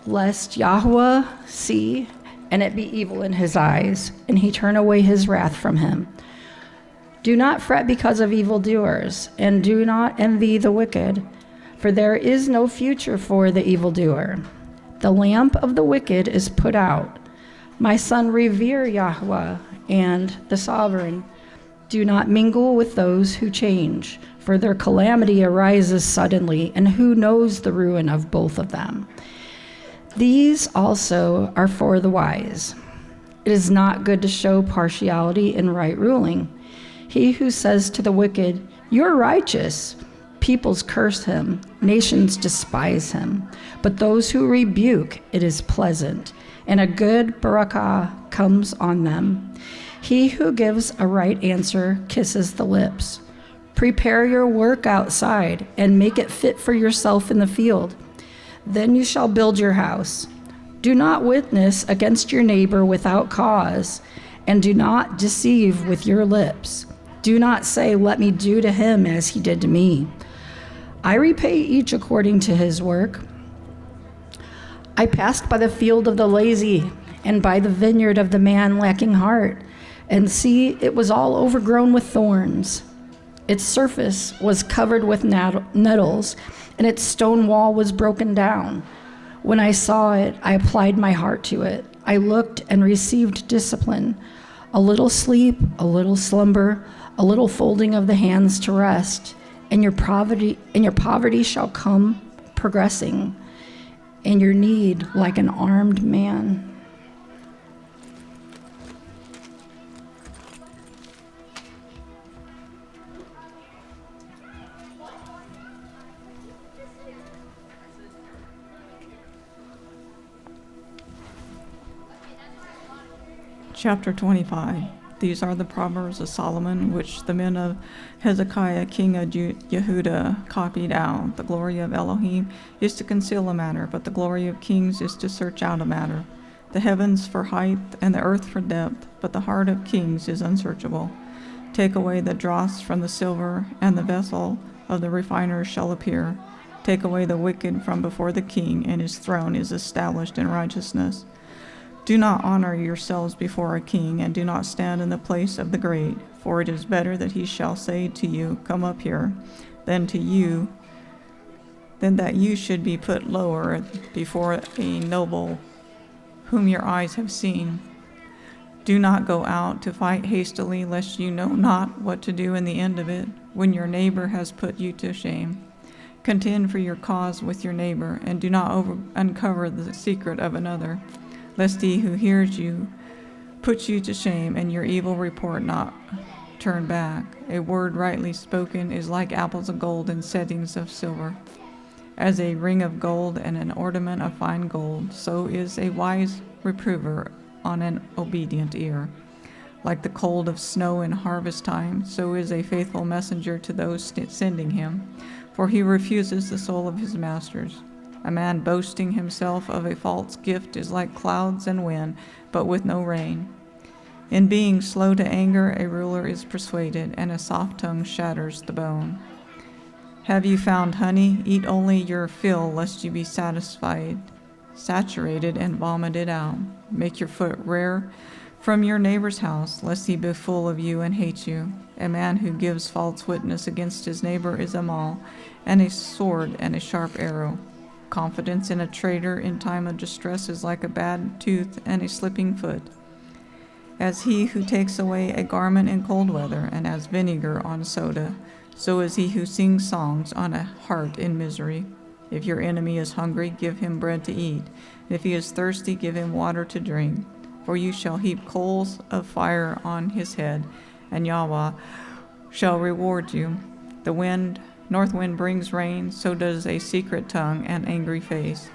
Q: lest Yahweh see and it be evil in his eyes, and he turn away his wrath from him. Do not fret because of evildoers, and do not envy the wicked, for there is no future for the evildoer. The lamp of the wicked is put out. My son, revere Yahweh and the sovereign. Do not mingle with those who change, for their calamity arises suddenly, and who knows the ruin of both of them? These also are for the wise. It is not good to show partiality in right ruling. He who says to the wicked, "You're righteous," peoples curse him, nations despise him. But those who rebuke, it is pleasant, and a good barakah comes on them. He who gives a right answer kisses the lips. Prepare your work outside and make it fit for yourself in the field. Then you shall build your house. Do not witness against your neighbor without cause, and do not deceive with your lips. Do not say, "Let me do to him as he did to me." I repay each according to his work. I passed by the field of the lazy and by the vineyard of the man lacking heart, and see, it was all overgrown with thorns. Its surface was covered with nettles, and its stone wall was broken down. When I saw it, I applied my heart to it. I looked and received discipline. A little sleep, a little slumber, a little folding of the hands to rest, and your poverty shall come progressing, and your need like an armed man.
R: Chapter 25. These are the Proverbs of Solomon, which the men of Hezekiah, king of Yehuda, copied out. The glory of Elohim is to conceal a matter, but the glory of kings is to search out a matter. The heavens for height and the earth for depth, but the heart of kings is unsearchable. Take away the dross from the silver, and the vessel of the refiners shall appear. Take away the wicked from before the king, and his throne is established in righteousness. Do not honor yourselves before a king, and do not stand in the place of the great, for it is better that he shall say to you, "Come up here," than that you should be put lower before a noble whom your eyes have seen. Do not go out to fight hastily, lest you know not what to do in the end of it, when your neighbor has put you to shame. Contend for your cause with your neighbor, and do not uncover the secret of another, lest he who hears you put you to shame, and your evil report not turn back. A word rightly spoken is like apples of gold in settings of silver. As a ring of gold and an ornament of fine gold, so is a wise reprover on an obedient ear. Like the cold of snow in harvest time, so is a faithful messenger to those sending him, for he refuses the soul of his masters. A man boasting himself of a false gift is like clouds and wind, but with no rain. In being slow to anger, a ruler is persuaded, and a soft tongue shatters the bone. Have you found honey? Eat only your fill, lest you be saturated and vomited out. Make your foot rare from your neighbor's house, lest he be full of you and hate you. A man who gives false witness against his neighbor is a maul, and a sword and a sharp arrow. Confidence in a traitor in time of distress is like a bad tooth and a slipping foot. As he who takes away a garment in cold weather and adds vinegar on soda, so is he who sings songs on a heart in misery. If your enemy is hungry, give him bread to eat. If he is thirsty, give him water to drink. For you shall heap coals of fire on his head, and Yahweh shall reward you. The north wind brings rain, so does a secret tongue and angry face.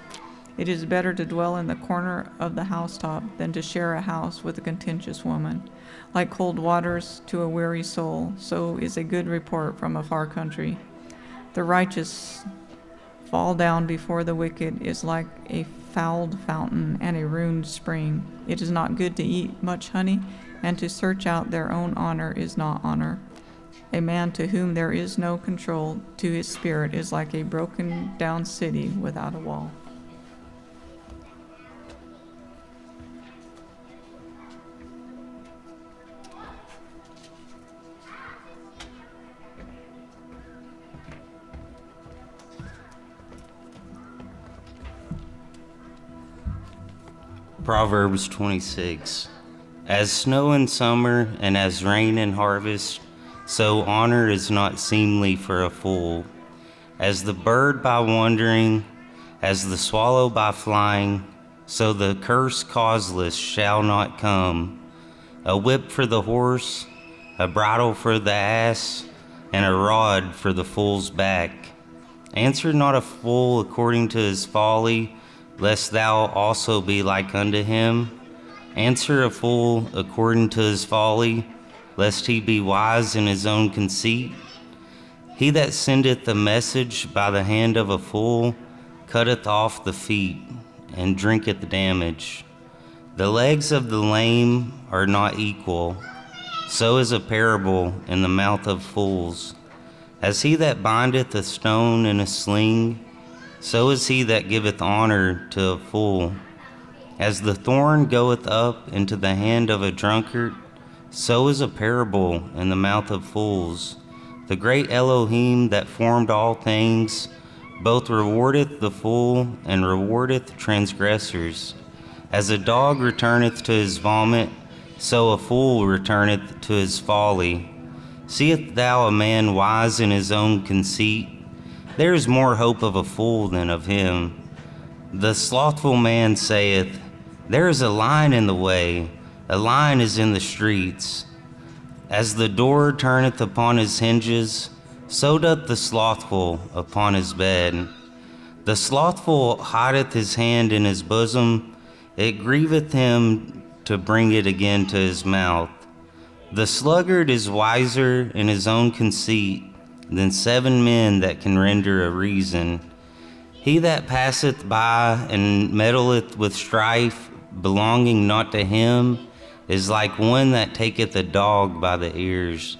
R: It is better to dwell in the corner of the housetop than to share a house with a contentious woman. Like cold waters to a weary soul, so is a good report from a far country. The righteous fall down before the wicked is like a fouled fountain and a ruined spring. It is not good to eat much honey, and to search out their own honor is not honor. A man to whom there is no control to his spirit is like a broken down city without a wall.
S: Proverbs 26. As snow in summer and as rain in harvest, so honor is not seemly for a fool. As the bird by wandering, as the swallow by flying, so the curse causeless shall not come. A whip for the horse, a bridle for the ass, and a rod for the fool's back. Answer not a fool according to his folly, lest thou also be like unto him. Answer a fool according to his folly, lest he be wise in his own conceit. He that sendeth a message by the hand of a fool cutteth off the feet, and drinketh damage. The legs of the lame are not equal, so is a parable in the mouth of fools. As he that bindeth a stone in a sling, so is he that giveth honor to a fool. As the thorn goeth up into the hand of a drunkard, so is a parable in the mouth of fools. The great Elohim that formed all things, both rewardeth the fool and rewardeth transgressors. As a dog returneth to his vomit, so a fool returneth to his folly. Seest thou a man wise in his own conceit? There is more hope of a fool than of him. The slothful man saith, there is a lion in the way, a lion is in the streets. As the door turneth upon his hinges, so doth the slothful upon his bed. The slothful hideth his hand in his bosom, it grieveth him to bring it again to his mouth. The sluggard is wiser in his own conceit than 7 men that can render a reason. He that passeth by and meddleth with strife, belonging not to him, is like one that taketh a dog by the ears.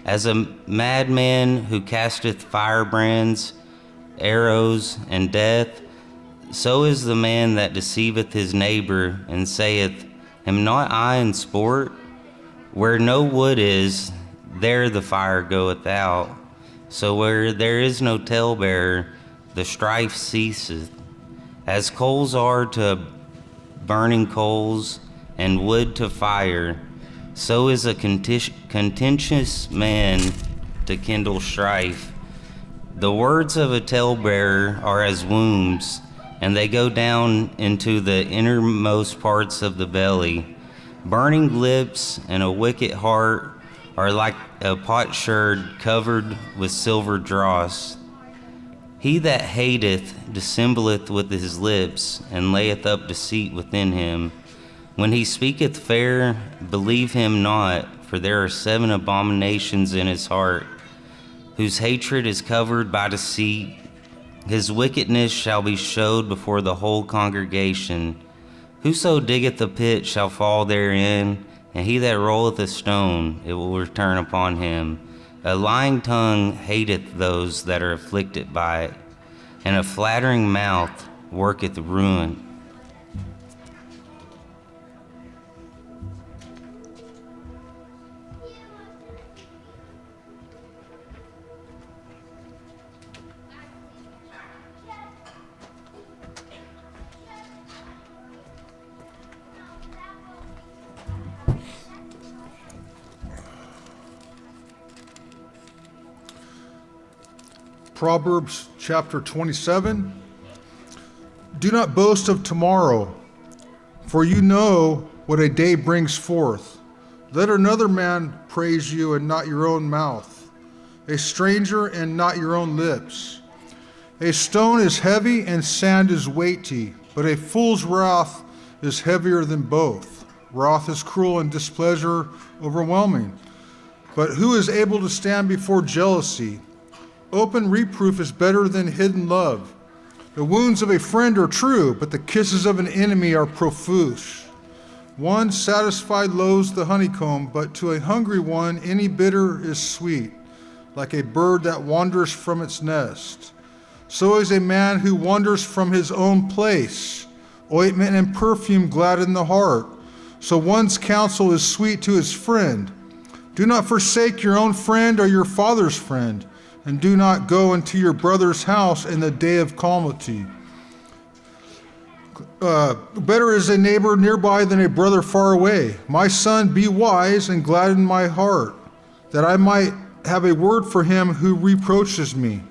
S: As a madman who casteth firebrands, arrows, and death, so is the man that deceiveth his neighbor, and saith, am not I in sport? Where no wood is, there the fire goeth out. So where there is no talebearer, the strife ceaseth. As coals are to burning coals, and wood to fire, so is a contentious man to kindle strife. The words of a talebearer are as wounds, and they go down into the innermost parts of the belly. Burning lips and a wicked heart are like a potsherd covered with silver dross. He that hateth dissembleth with his lips, and layeth up deceit within him. When he speaketh fair, believe him not, for there are 7 abominations in his heart, whose hatred is covered by deceit. His wickedness shall be showed before the whole congregation. Whoso diggeth a pit shall fall therein, and he that rolleth a stone, it will return upon him. A lying tongue hateth those that are afflicted by it, and a flattering mouth worketh ruin.
D: Proverbs chapter 27. Do not boast of tomorrow, for you know what a day brings forth. Let another man praise you and not your own mouth, a stranger and not your own lips. A stone is heavy and sand is weighty, but a fool's wrath is heavier than both. Wrath is cruel and displeasure overwhelming. But who is able to stand before jealousy? Open reproof is better than hidden love. The wounds of a friend are true, but the kisses of an enemy are profuse. One satisfied loathes the honeycomb, but to a hungry one any bitter is sweet, like a bird that wanders from its nest. So is a man who wanders from his own place. Ointment and perfume gladden the heart, so one's counsel is sweet to his friend. Do not forsake your own friend or your father's friend, and do not go into your brother's house in the day of calamity. Better is a neighbor nearby than a brother far away. My son, be wise and gladden my heart, that I might have a word for him who reproaches me.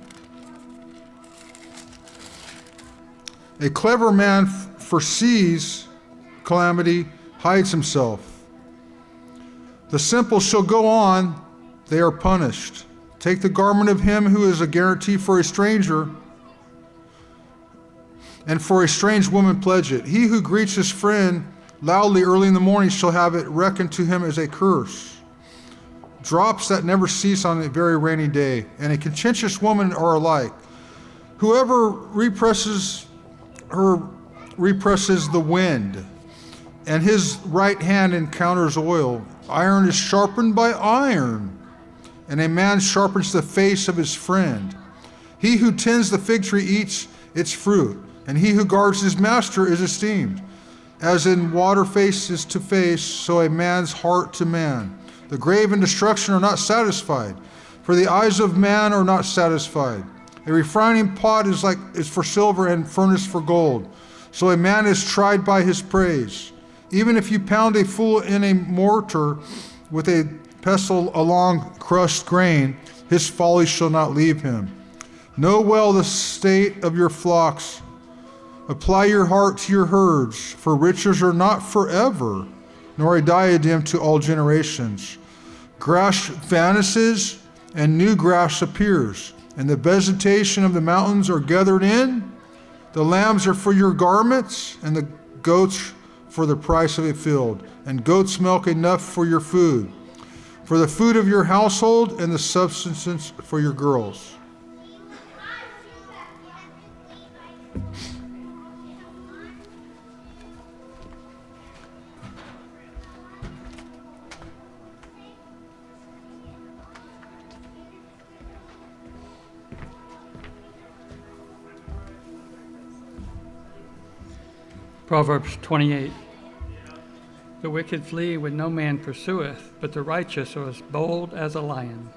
D: A clever man foresees calamity, hides himself. The simple shall go on, they are punished. Take the garment of him who is a guarantee for a stranger, and for a strange woman pledge it. He who greets his friend loudly early in the morning shall have it reckoned to him as a curse. Drops that never cease on a very rainy day, and a contentious woman are alike. Whoever represses the wind, and his right hand encounters oil. Iron is sharpened by iron, and a man sharpens the face of his friend. He who tends the fig tree eats its fruit, and he who guards his master is esteemed. As in water faces to face, so a man's heart to man. The grave and destruction are not satisfied, for the eyes of man are not satisfied. A refining pot is for silver, and furnace for gold. So a man is tried by his praise. Even if you pound a fool in a mortar with a pestle along crushed grain, his folly shall not leave him. Know well the state of your flocks. Apply your heart to your herds, for riches are not forever, nor a diadem to all generations. Grass vanishes, and new grass appears, and the vegetation of the mountains are gathered in. The lambs are for your garments, and the goats for the price of a field, and goat's milk enough for your food, for the food of your household, and the subsistence for your girls.
O: Proverbs 28. The wicked flee when no man pursueth, but the righteous are as bold as a lion.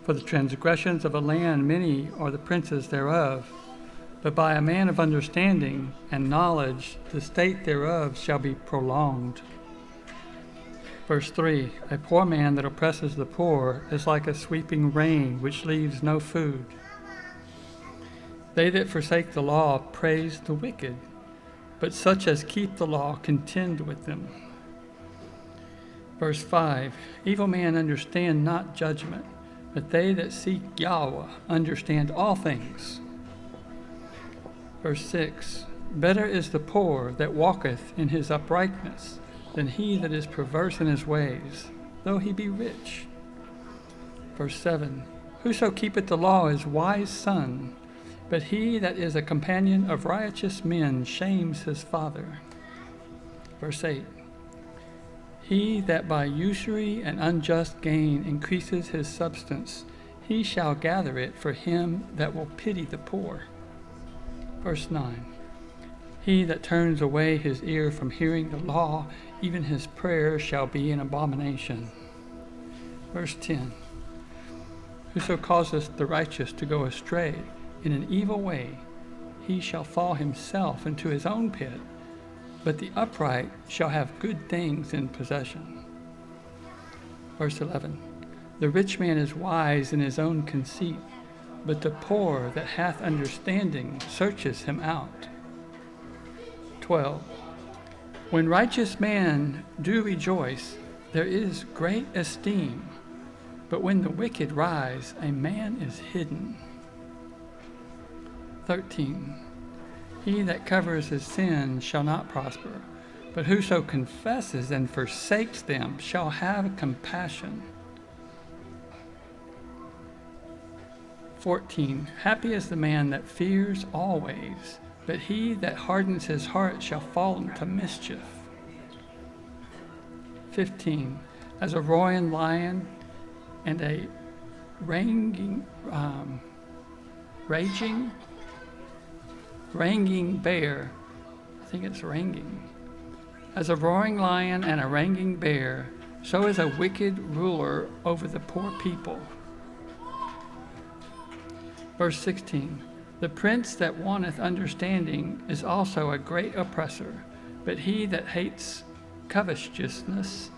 O: For the transgressions of a land many are the princes thereof, but by a man of understanding and knowledge the state thereof shall be prolonged. Verse 3. A poor man that oppresses the poor is like a sweeping rain which leaves no food. They that forsake the law praise the wicked, but such as keep the law contend with them. Verse 5, evil men understand not judgment, but they that seek Yahweh understand all things. Verse 6, better is the poor that walketh in his uprightness than he that is perverse in his ways, though he be rich. Verse 7, whoso keepeth the law is wise son, but he that is a companion of righteous men shames his father. Verse 8, he that by usury and unjust gain increases his substance, he shall gather it for him that will pity the poor. Verse 9, he that turns away his ear from hearing the law, even his prayer shall be an abomination. Verse 10, whoso causeth the righteous to go astray in an evil way, he shall fall himself into his own pit, but the upright shall have good things in possession. Verse 11, the rich man is wise in his own conceit, but the poor that hath understanding searches him out. 12, when righteous men do rejoice, there is great esteem, but when the wicked rise, a man is hidden. 13, he that covers his sins shall not prosper, but whoso confesses and forsakes them shall have compassion. 14, happy is the man that fears always, but he that hardens his heart shall fall into mischief. 15, as a roaring lion and a raging bear, I think it's ranging. As a roaring lion and a raging bear, so is a wicked ruler over the poor people. Verse 16, The prince that wanteth understanding is also a great oppressor, but he that hates covetousness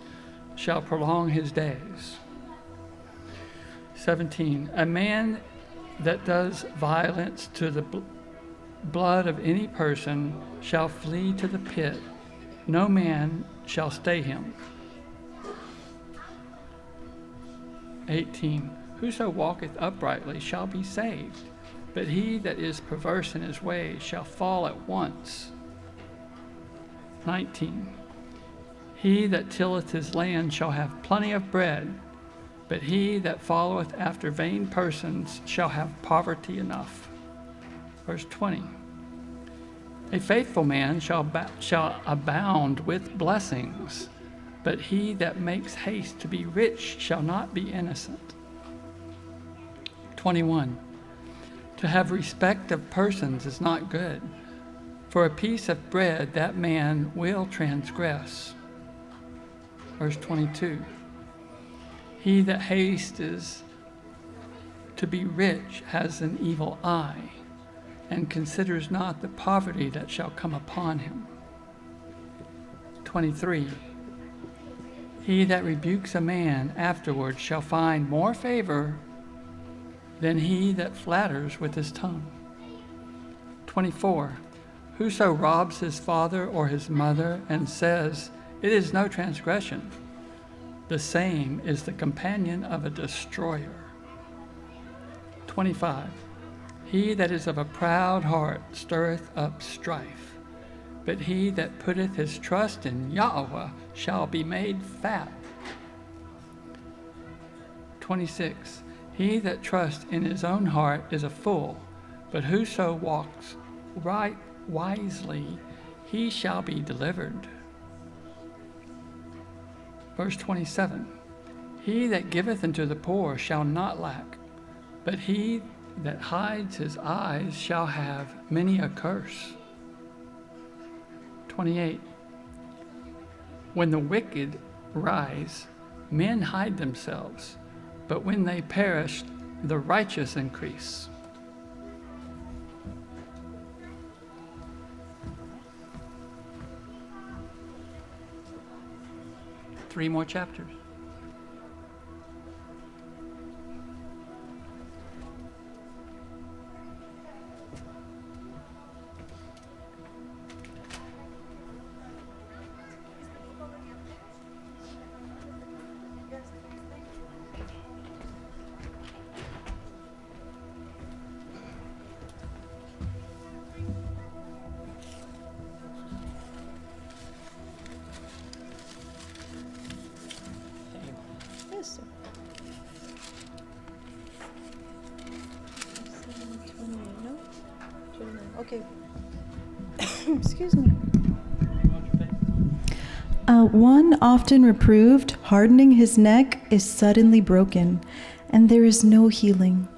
O: shall prolong his days. 17. A man that does violence to the blood of any person shall flee to the pit. No man shall stay him. 18. Whoso walketh uprightly shall be saved, but he that is perverse in his ways shall fall at once. 19. He that tilleth his land shall have plenty of bread, but he that followeth after vain persons shall have poverty enough. Verse 20. A faithful man shall abound with blessings, but he that makes haste to be rich shall not be innocent. 21. To have respect of persons is not good. For a piece of bread that man will transgress. Verse 22. He that hastes to be rich has an evil eye, and considers not the poverty that shall come upon him. 23. He that rebukes a man afterward shall find more favor than he that flatters with his tongue. 24. Whoso robs his father or his mother and says, "It is no transgression," the same is the companion of a destroyer. 25. He that is of a proud heart stirreth up strife, but he that putteth his trust in Yahweh shall be made fat. 26. He that trusts in his own heart is a fool, but whoso walks right wisely, he shall be delivered. Verse 27. He that giveth unto the poor shall not lack, but he that hides his eyes shall have many a curse. 28. When the wicked rise, men hide themselves, but when they perish, the righteous increase. Three more chapters.
T: Okay. Excuse me. One often reproved, hardening his neck, is suddenly broken, and there is no healing.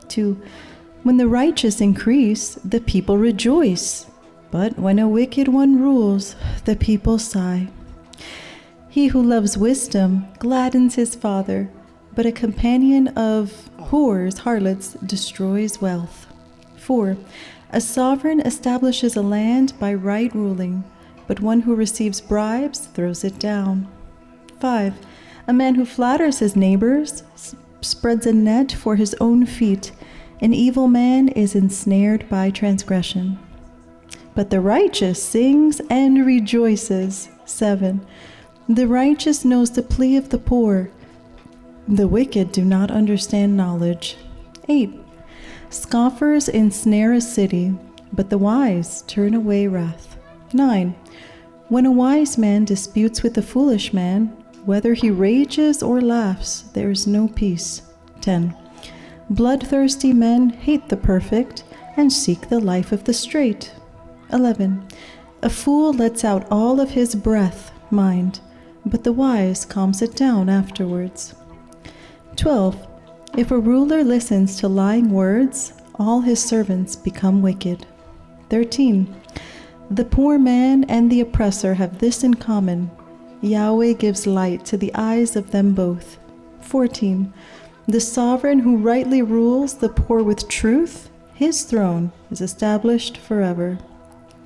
T: 2. When the righteous increase, the people rejoice, but when a wicked one rules, the people sigh. He who loves wisdom gladdens his father, but a companion of whores, harlots, destroys wealth. 4. A sovereign establishes a land by right ruling, but one who receives bribes throws it down. 5. A man who flatters his neighbors spreads a net for his own feet. An evil man is ensnared by transgression. But the righteous sings and rejoices. 7. The righteous knows the plea of the poor. The wicked do not understand knowledge. 8. Scoffers ensnare a city, but the wise turn away wrath. 9. When a wise man disputes with a foolish man, whether he rages or laughs, there is no peace. 10. Bloodthirsty men hate the perfect and seek the life of the straight. 11. A fool lets out all of his breath, mind, but the wise calms it down afterwards. 12. If a ruler listens to lying words, all his servants become wicked. 13. The poor man and the oppressor have this in common: Yahweh gives light to the eyes of them both. 14. The sovereign who rightly rules the poor with truth His throne is established forever.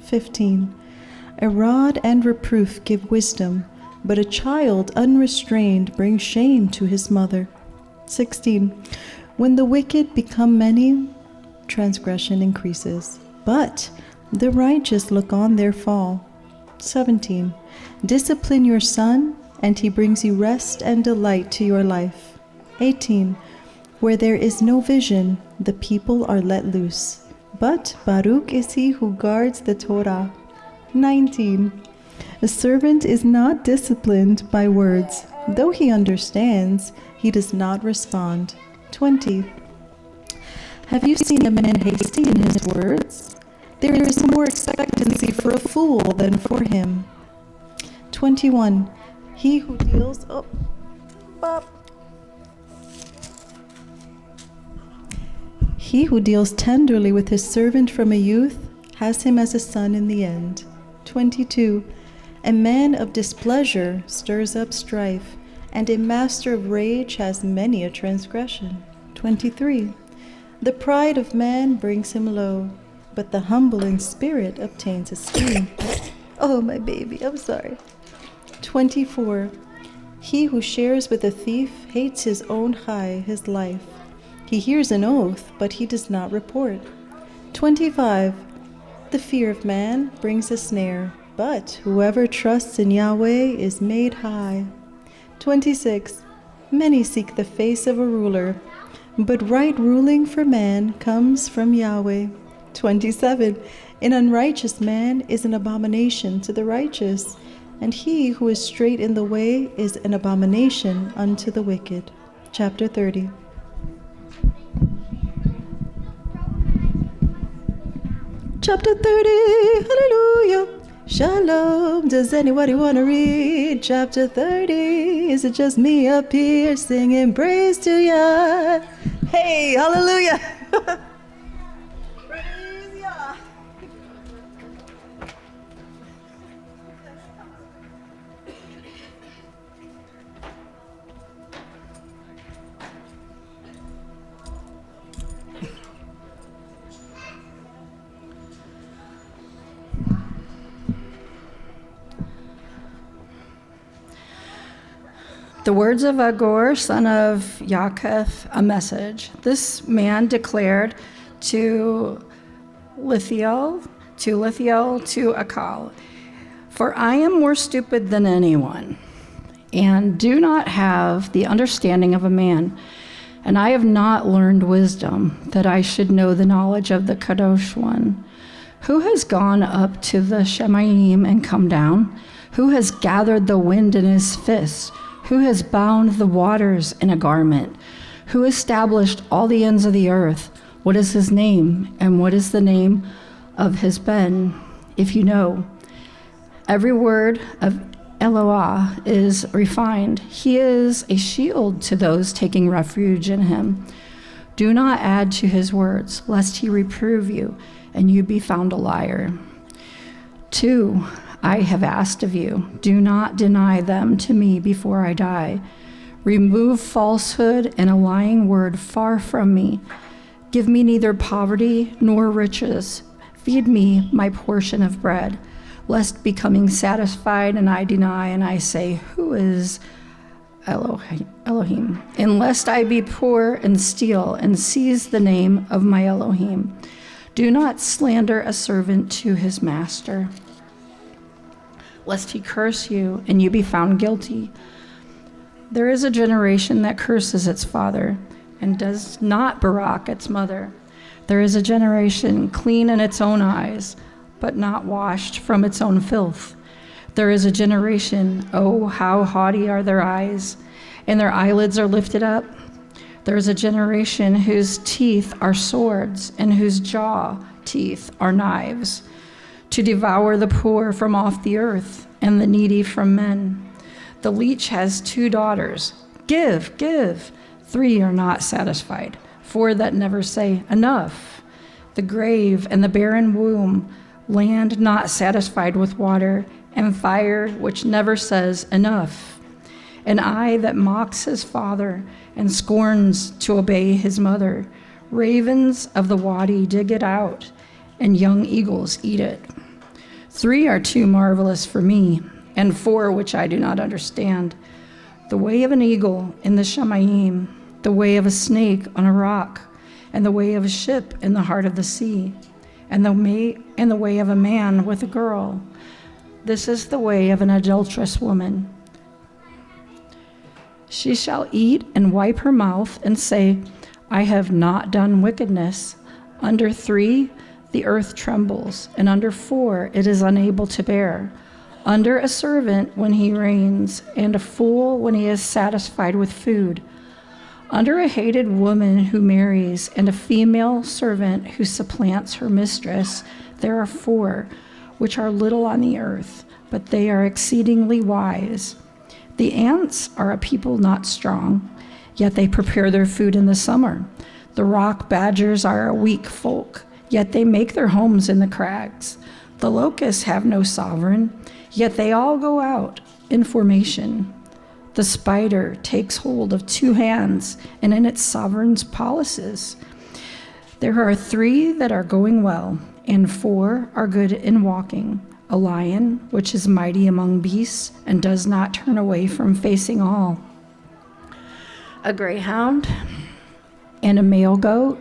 T: 15. A rod and reproof give wisdom, but a child unrestrained brings shame to his mother. 16. When the wicked become many, transgression increases, but the righteous look on their fall. 17. Discipline your son, and he brings you rest and delight to your life. 18. Where there is no vision, the people are let loose, but Baruch is he who guards the Torah. 19. A servant is not disciplined by words. Though he understands, he does not respond. 20. Have you seen a man hasty in his words? There is more expectancy for a fool than for him. 21. He who deals... He who deals tenderly with his servant from a youth has him as a son in the end. 22. A man of displeasure stirs up strife, and a master of rage has many a transgression. 23. The pride of man brings him low, but the humble in spirit obtains esteem. Oh, my baby, I'm sorry. 24. He who shares with a thief hates his own his life. He hears an oath, but he does not report. 25. The fear of man brings a snare, but whoever trusts in Yahweh is made high. 26. Many seek the face of a ruler, but right ruling for man comes from Yahweh. 27. An unrighteous man is an abomination to the righteous, and he who is straight in the way is an abomination unto the wicked. Chapter 30. Chapter 30, hallelujah, shalom. Does anybody want to read chapter 30? Is it just me up here singing praise to Yah? Hey, hallelujah. Praise Yah. The words of Agur, son of Yaakov, a message. This man declared to Lithiel, to Akal, for I am more stupid than anyone, and do not have the understanding of a man, and I have not learned wisdom, that I should know the knowledge of the Kadosh One. Who has gone up to the Shemayim and come down? Who has gathered the wind in his fist? Who has bound the waters in a garment? Who established all the ends of the earth? What is his name, and what is the name of his ben? If you know, every word of Eloah is refined. He is a shield to those taking refuge in him. Do not add to his words, lest he reprove you, and you be found a liar. 2. I have asked of you, do not deny them to me before I die. Remove falsehood and a lying word far from me. Give me neither poverty nor riches. Feed me my portion of bread, lest becoming satisfied and I deny and I say, who is Elohim? And lest I be poor and steal and seize the name of my Elohim. Do not slander a servant to his master, lest he curse you and you be found guilty. There is a generation that curses its father and does not barak its mother. There is a generation clean in its own eyes, but not washed from its own filth. There is a generation, oh, how haughty are their eyes, and their eyelids are lifted up. There is a generation whose teeth are swords and whose jaw teeth are knives, to devour the poor from off the earth and the needy from men. The leech has 2 daughters. Give, give. 3 are not satisfied. 4 that never say, enough. The grave and the barren womb, land not satisfied with water, and fire which never says, enough. An eye that mocks his father and scorns to obey his mother,
Q: Ravens of the wadi dig it out, and young eagles eat it. 3 are too marvelous for me, and 4 which I do not understand. The way of an eagle in the Shamayim, the way of a snake on a rock, and the way of a ship in the heart of the sea, and the way of a man with a girl. This is the way of an adulterous woman. She shall eat and wipe her mouth and say, I have not done wickedness. Under 3, the earth trembles, and under 4, it is unable to bear. Under a servant when he reigns, and a fool when he is satisfied with food. Under a hated woman who marries, and a female servant who supplants her mistress, there are 4, which are little on the earth, but they are exceedingly wise. The ants are a people not strong, yet they prepare their food in the summer. The rock badgers are a weak folk, yet they make their homes in the crags. The locusts have no sovereign, yet they all go out in formation. The spider takes hold of 2 hands, and in its sovereign's policies. There are 3 that are going well, and 4 are good in walking. A lion, which is mighty among beasts, and does not turn away from facing all. A greyhound, and a male goat,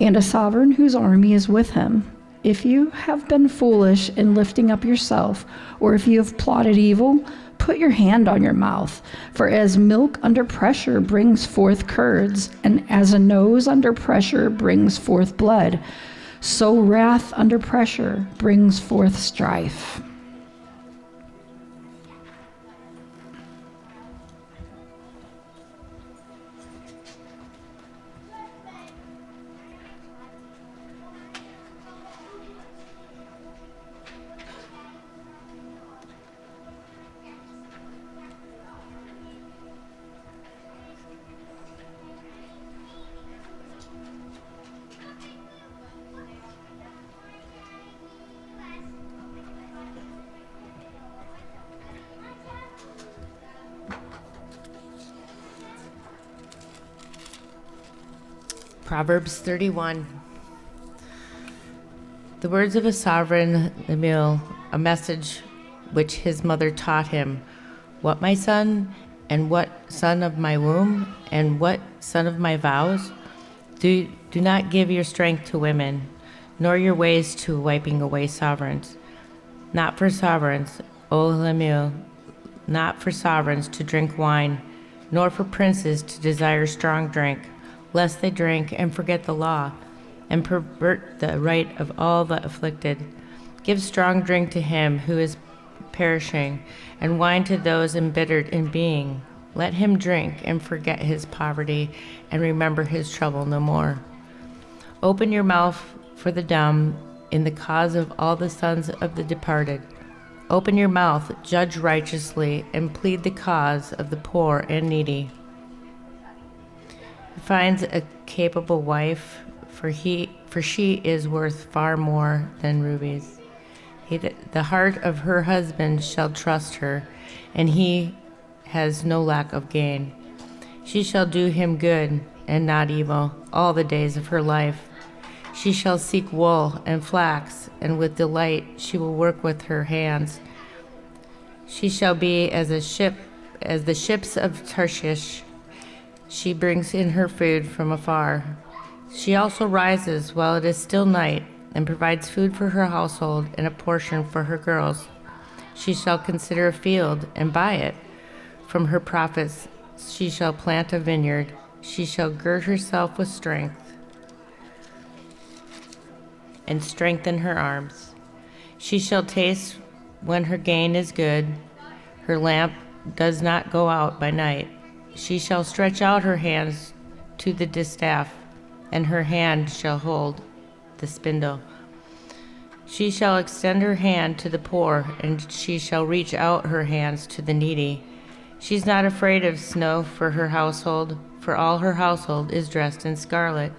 Q: and a sovereign whose army is with him. If you have been foolish in lifting up yourself, or if you have plotted evil, put your hand on your mouth. For as milk under pressure brings forth curds, and as a nose under pressure brings forth blood, so wrath under pressure brings forth strife.
P: Proverbs 31. The words of a sovereign Lemuel, a message which his mother taught him. What, my son, and what son of my womb, and what son of my vows? Do not give your strength to women, nor your ways to wiping away sovereigns. Not for sovereigns, O Lemuel, not for sovereigns to drink wine, nor for princes to desire strong drink, lest they drink and forget the law, and pervert the right of all the afflicted. Give strong drink to him who is perishing, and wine to those embittered in being. Let him drink and forget his poverty, and remember his trouble no more. Open your mouth for the dumb in the cause of all the sons of the departed. Open your mouth, judge righteously, and plead the cause of the poor and needy. He finds a capable wife, for she is worth far more than rubies. The heart of her husband shall trust her, and he has no lack of gain. She shall do him good and not evil all the days of her life. She shall seek wool and flax, and with delight she will work with her hands. She shall be as the ships of Tarshish. She brings in her food from afar. She also rises while it is still night, and provides food for her household and a portion for her girls. She shall consider a field and buy it. From her profits she shall plant a vineyard. She shall gird herself with strength and strengthen her arms. She shall taste when her gain is good. Her lamp does not go out by night. She shall stretch out her hands to the distaff, and her hand shall hold the spindle. She shall extend her hand to the poor, and she shall reach out her hands to the needy. She's not afraid of snow for her household, for all her household is dressed in scarlet.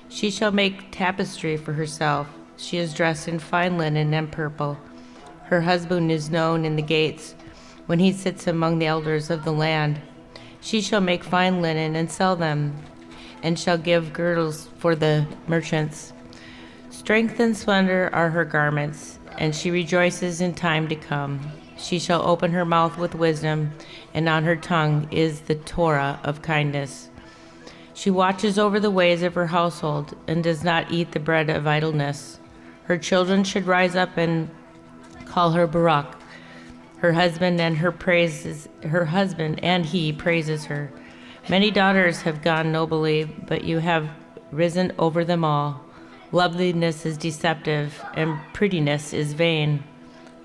P: She shall make tapestry for herself. She is dressed in fine linen and purple. Her husband is known in the gates, when he sits among the elders of the land. She shall make fine linen and sell them. and shall give girdles for the merchants. Strength and splendor are her garments, and she rejoices in time to come. She shall open her mouth with wisdom, and on her tongue is the Torah of kindness. She watches over the ways of her household, and does not eat the bread of idleness. Her children should rise up and call her Barak. Her husband and he praises her. Many daughters have gone nobly, but you have risen over them all. Loveliness is deceptive, and prettiness is vain.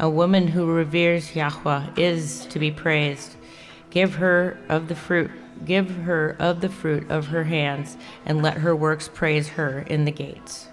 P: A woman who reveres Yahweh is to be praised. Give her of the fruit of her hands, and let her works praise her in the gates.